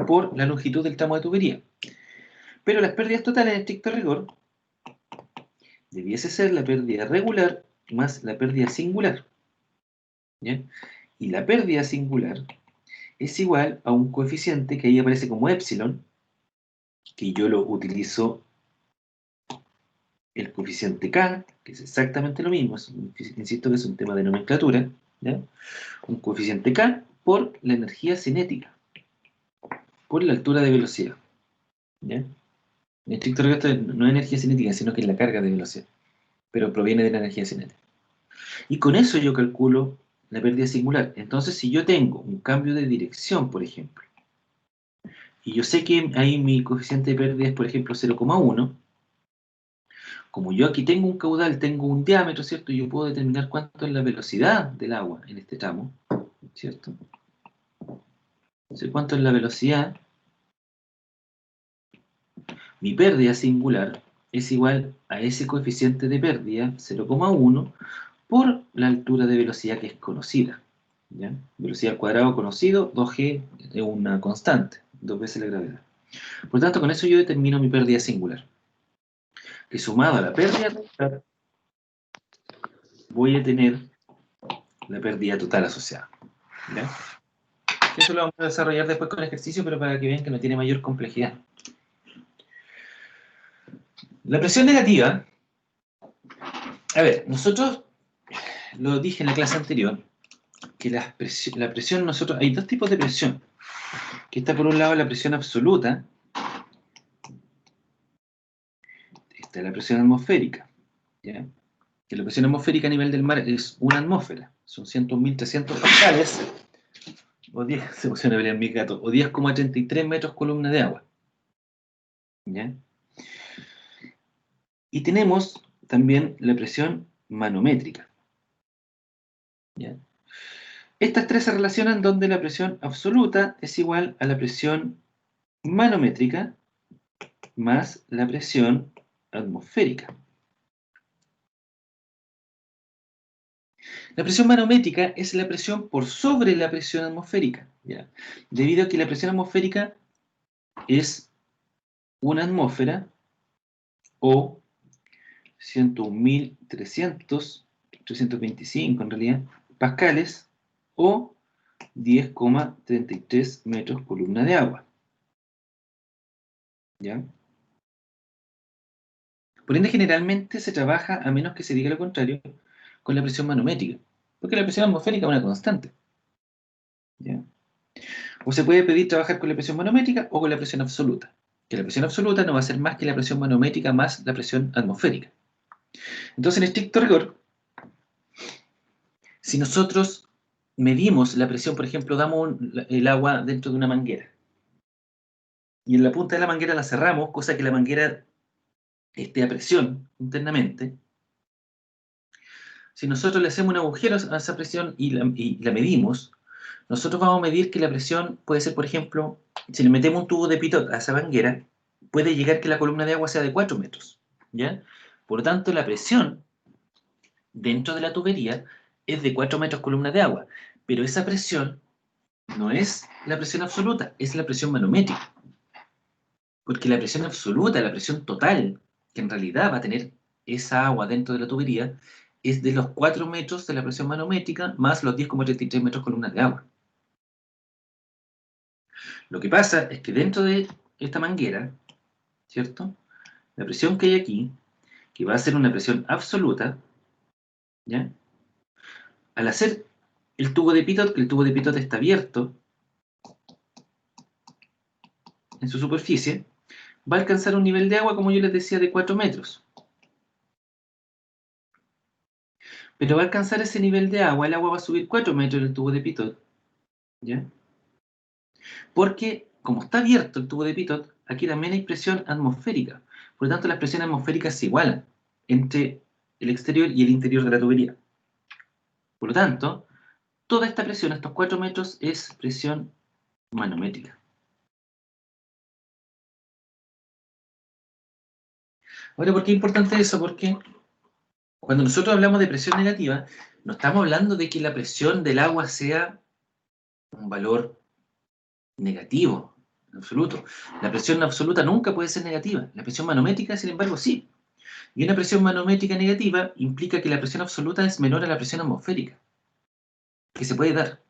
S1: por la longitud del tramo de tubería. Pero las pérdidas totales en estricto rigor debiese ser la pérdida regular más la pérdida singular. ¿Ya? Y la pérdida singular es igual a un coeficiente que ahí aparece como epsilon, que yo lo utilizo el coeficiente K, que es exactamente lo mismo, insisto que es un tema de nomenclatura, ¿ya? Un coeficiente K por la energía cinética, por la altura de velocidad. ¿Ya? En estricto rigor esto no es energía cinética, sino que es la carga de velocidad, pero proviene de la energía cinética. Y con eso yo calculo la pérdida singular. Entonces, si yo tengo un cambio de dirección, por ejemplo, y yo sé que ahí mi coeficiente de pérdida es, por ejemplo, 0,1, como yo aquí tengo un caudal, tengo un diámetro, ¿cierto? Yo puedo determinar cuánto es la velocidad del agua en este tramo, ¿cierto? Sé cuánto es la velocidad mi pérdida singular es igual a ese coeficiente de pérdida, 0,1, por la altura de velocidad que es conocida. ¿Ya? Velocidad al cuadrado conocido, 2g es una constante, 2 veces la gravedad. Por tanto, con eso yo determino mi pérdida singular. Que sumado a la pérdida total, voy a tener la pérdida total asociada. ¿Ya? Eso lo vamos a desarrollar después con ejercicio, pero para que vean que no tiene mayor complejidad. La presión negativa, a ver, nosotros, lo dije en la clase anterior, que la presión, nosotros, hay dos tipos de presión. Que está por un lado la presión absoluta, está la presión atmosférica. ¿Ya? Que la presión atmosférica a nivel del mar es una atmósfera, son 101.300 pascales, o 10, se pusieron a pelear mi gato, o 10,33 metros columna de agua. ¿Ya? Y tenemos también la presión manométrica. ¿Ya? Estas tres se relacionan donde la presión absoluta es igual a la presión manométrica más la presión atmosférica. La presión manométrica es la presión por sobre la presión atmosférica, ¿ya? Debido a que la presión atmosférica es una atmósfera o 101.300, 325 en realidad, pascales o 10,33 metros columna de agua. ¿Ya? Por ende, generalmente se trabaja, a menos que se diga lo contrario, con la presión manométrica, porque la presión atmosférica es una constante. ¿Ya? O se puede pedir trabajar con la presión manométrica o con la presión absoluta, que la presión absoluta no va a ser más que la presión manométrica más la presión atmosférica. Entonces, en estricto rigor, si nosotros medimos la presión, por ejemplo, damos el agua dentro de una manguera, y en la punta de la manguera la cerramos, cosa que la manguera esté a presión internamente. Si nosotros le hacemos un agujero a esa presión y la medimos, nosotros vamos a medir que la presión puede ser, por ejemplo, si le metemos un tubo de pitot a esa manguera, puede llegar que la columna de agua sea de 4 metros. ¿Ya? Por lo tanto, la presión dentro de la tubería es de 4 metros columna de agua. Pero esa presión no es la presión absoluta, es la presión manométrica. Porque la presión absoluta, la presión total, que en realidad va a tener esa agua dentro de la tubería, es de los 4 metros de la presión manométrica más los 10,33 metros columna de agua. Lo que pasa es que dentro de esta manguera, ¿cierto? La presión que hay aquí, que va a ser una presión absoluta, ¿ya? Al hacer el tubo de pitot, que el tubo de pitot está abierto en su superficie, va a alcanzar un nivel de agua, como yo les decía, de 4 metros. Pero va a alcanzar ese nivel de agua, el agua va a subir 4 metros en el tubo de pitot, ¿ya? Porque, como está abierto el tubo de pitot, aquí también hay presión atmosférica. Por lo tanto, las presiones atmosféricas se igualan entre el exterior y el interior de la tubería. Por lo tanto, toda esta presión, estos 4 metros, es presión manométrica. Ahora, ¿por qué es importante eso? Porque cuando nosotros hablamos de presión negativa, no estamos hablando de que la presión del agua sea un valor negativo, en absoluto. La presión absoluta nunca puede ser negativa. La presión manométrica, sin embargo, sí. Y una presión manométrica negativa implica que la presión absoluta es menor a la presión atmosférica, que se puede dar.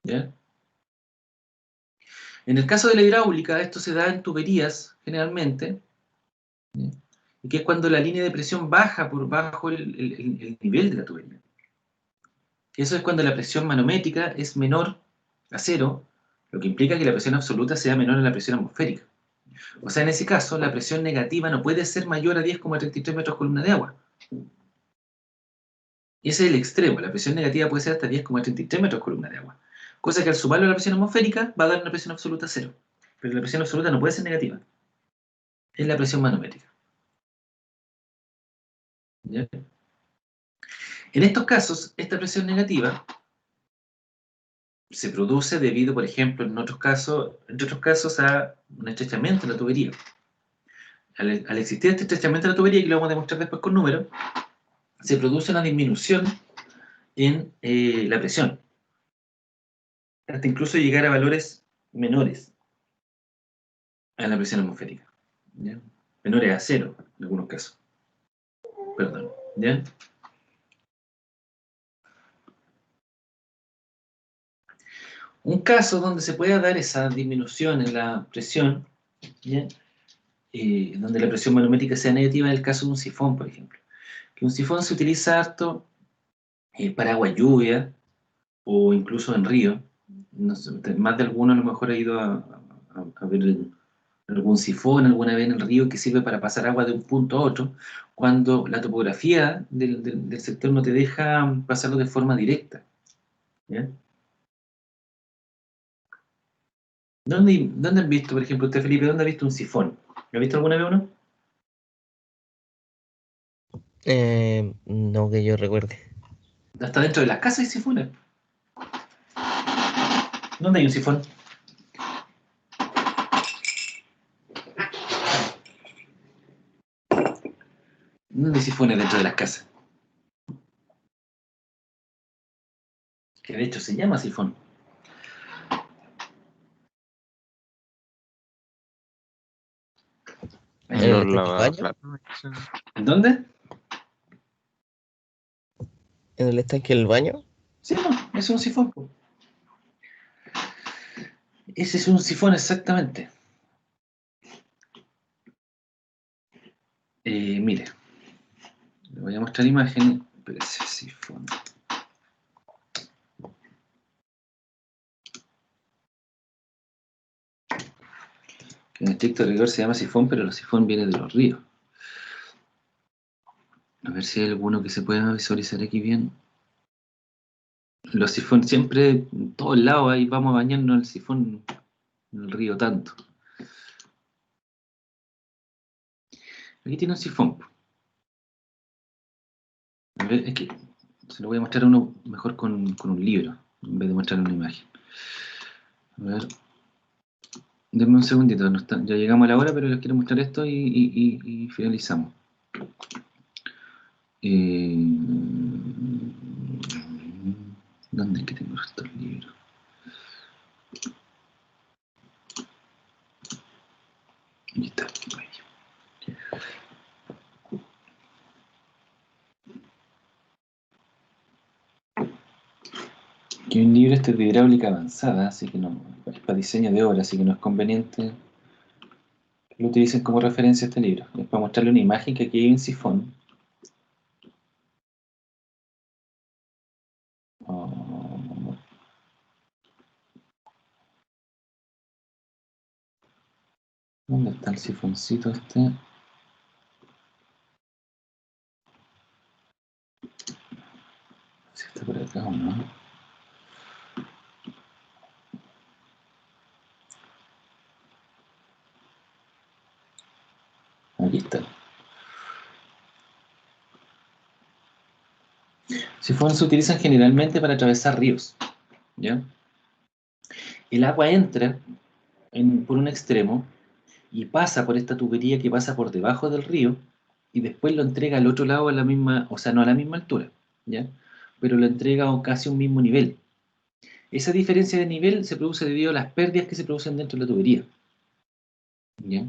S1: ¿Ya? En el caso de la hidráulica, esto se da en tuberías, generalmente, ¿ya? Y que es cuando la línea de presión baja por bajo el nivel de la tubería. Eso es cuando la presión manométrica es menor a cero, lo que implica que la presión absoluta sea menor a la presión atmosférica. O sea, en ese caso, la presión negativa no puede ser mayor a 10,33 metros columna de agua. Ese es el extremo. La presión negativa puede ser hasta 10,33 metros columna de agua. Cosa que al sumarlo a la presión atmosférica va a dar una presión absoluta cero. Pero la presión absoluta no puede ser negativa. Es la presión manométrica. ¿Ya? En estos casos, esta presión negativa se produce debido, por ejemplo, entre otros casos, a un estrechamiento de la tubería. Al existir este estrechamiento de la tubería, que lo vamos a demostrar después con números, se produce una disminución en la presión, hasta incluso llegar a valores menores a la presión atmosférica, ¿ya? Menores a cero, en algunos casos. Perdón, ¿ya? Un caso donde se pueda dar esa disminución en la presión, ¿ya? Donde la presión manométrica sea negativa, es el caso de un sifón, por ejemplo. Que un sifón se utiliza harto para agua lluvia o incluso en río. No sé, más de alguno a lo mejor ha ido a ver algún sifón alguna vez en el río que sirve para pasar agua de un punto a otro, cuando la topografía del sector no te deja pasarlo de forma directa, ¿ya? ¿Dónde han visto, por ejemplo, usted, Felipe, dónde ha visto un sifón? ¿Lo ha visto alguna vez uno?
S2: No que yo recuerde.
S1: Hasta dentro de las casas hay sifones. ¿Dónde hay un sifón? ¿Dónde hay sifones dentro de las casas? Que de hecho se llama sifón.
S2: ¿En
S3: En
S2: el
S3: los
S2: estanque del baño?
S3: lavaplatos.
S1: ¿En dónde?
S2: ¿En el estanque del baño?
S1: Sí, no, ese es un sifón, po. Ese es un sifón exactamente. Mire, le voy a mostrar imágenes, pero ese sifón. Que en estricto rigor se llama sifón, pero el sifón viene de los ríos. A ver si hay alguno que se pueda visualizar aquí bien. Los sifones siempre, en todos lados, ahí vamos a bañarnos en el sifón, en el río tanto. Aquí tiene un sifón. A ver, es que se lo voy a mostrar a uno mejor con un libro, en vez de mostrar una imagen. A ver, denme un segundito, ya llegamos a la hora, pero les quiero mostrar esto y finalizamos. ¿Dónde es que tengo estos libros? Ahí está. Aquí hay un libro, este es de hidráulica avanzada, así que no, es para diseño de obra, así que no es conveniente que lo utilicen como referencia este libro. Es para mostrarle una imagen que aquí hay un sifón. Oh, ¿dónde está el sifoncito este? Si está por acá o no. Aquí está. Sifones se utilizan generalmente para atravesar ríos, ¿ya? El agua entra por un extremo y pasa por esta tubería que pasa por debajo del río y después lo entrega al otro lado a la misma, o sea, no a la misma altura, ¿ya? Pero lo entrega a casi un mismo nivel. Esa diferencia de nivel se produce debido a las pérdidas que se producen dentro de la tubería, ¿ya?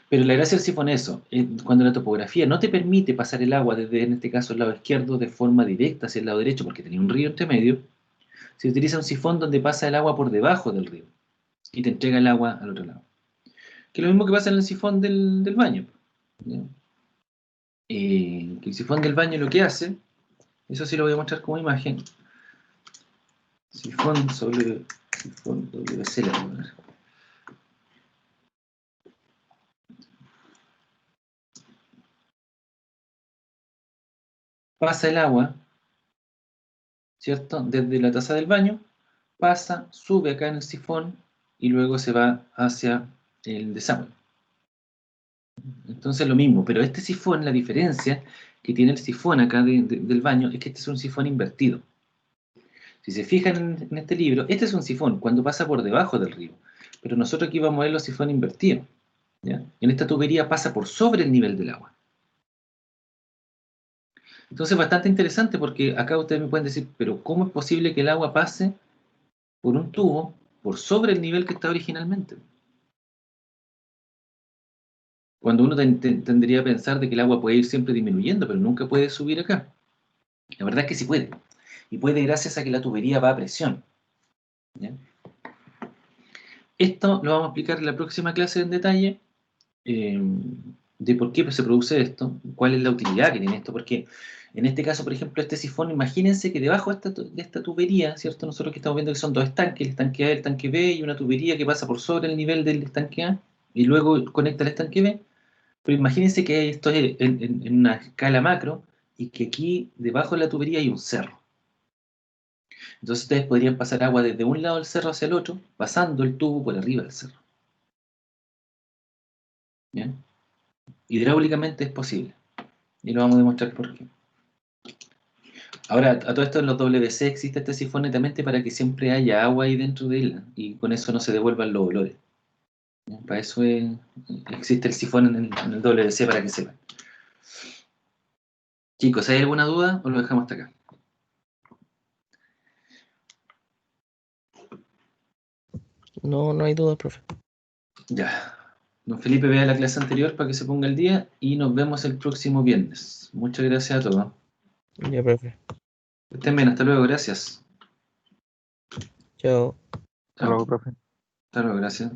S1: Pero la gracia del sifón es eso, cuando la topografía no te permite pasar el agua desde, en este caso, el lado izquierdo de forma directa hacia el lado derecho, porque tenía un río entre medio, se utiliza un sifón donde pasa el agua por debajo del río y te entrega el agua al otro lado. Que es lo mismo que pasa en el sifón del baño, ¿ya? Que el sifón del baño lo que hace, eso sí lo voy a mostrar como imagen, sifón sobre sifón WC, la voy a poner. Pasa el agua, ¿cierto? Desde la taza del baño, pasa, sube acá en el sifón y luego se va hacia el desagüe. Entonces lo mismo, pero este sifón, la diferencia que tiene el sifón acá del baño es que este es un sifón invertido. Si se fijan en este libro, este es un sifón cuando pasa por debajo del río, pero nosotros aquí vamos a ver los sifones invertidos. ¿Ya? En esta tubería pasa por sobre el nivel del agua. Entonces, bastante interesante porque acá ustedes me pueden decir, pero ¿cómo es posible que el agua pase por un tubo por sobre el nivel que está originalmente? Cuando uno tendría a pensar de que el agua puede ir siempre disminuyendo, pero nunca puede subir acá. La verdad es que sí puede. Y puede gracias a que la tubería va a presión. ¿Ya? Esto lo vamos a explicar en la próxima clase en detalle, eh, de por qué se produce esto, cuál es la utilidad que tiene esto, porque en este caso, por ejemplo, este sifón, imagínense que debajo de esta tubería, ¿cierto? Nosotros que estamos viendo que son dos estanques, el estanque A y el estanque B, y una tubería que pasa por sobre el nivel del estanque A, y luego conecta al estanque B, pero imagínense que esto es en una escala macro, y que aquí debajo de la tubería hay un cerro. Entonces ustedes podrían pasar agua desde un lado del cerro hacia el otro, pasando el tubo por arriba del cerro. ¿Bien? Hidráulicamente es posible. Y lo vamos a demostrar por qué. Ahora, a todo esto en los WC existe este sifón netamente para que siempre haya agua ahí dentro de él y con eso no se devuelvan los olores. ¿Ya? Para eso existe el sifón en el WC para que sepan. Chicos, ¿hay alguna duda o lo dejamos hasta acá?
S2: No, no hay duda, profe.
S1: Ya. Don Felipe, vea la clase anterior para que se ponga el día y nos vemos el próximo viernes. Muchas gracias a todos.
S2: Ya, profe.
S1: Que estén bien, hasta luego, gracias.
S2: Chao.
S3: Hasta luego,
S1: Chao.
S3: profe.
S1: Hasta luego, gracias.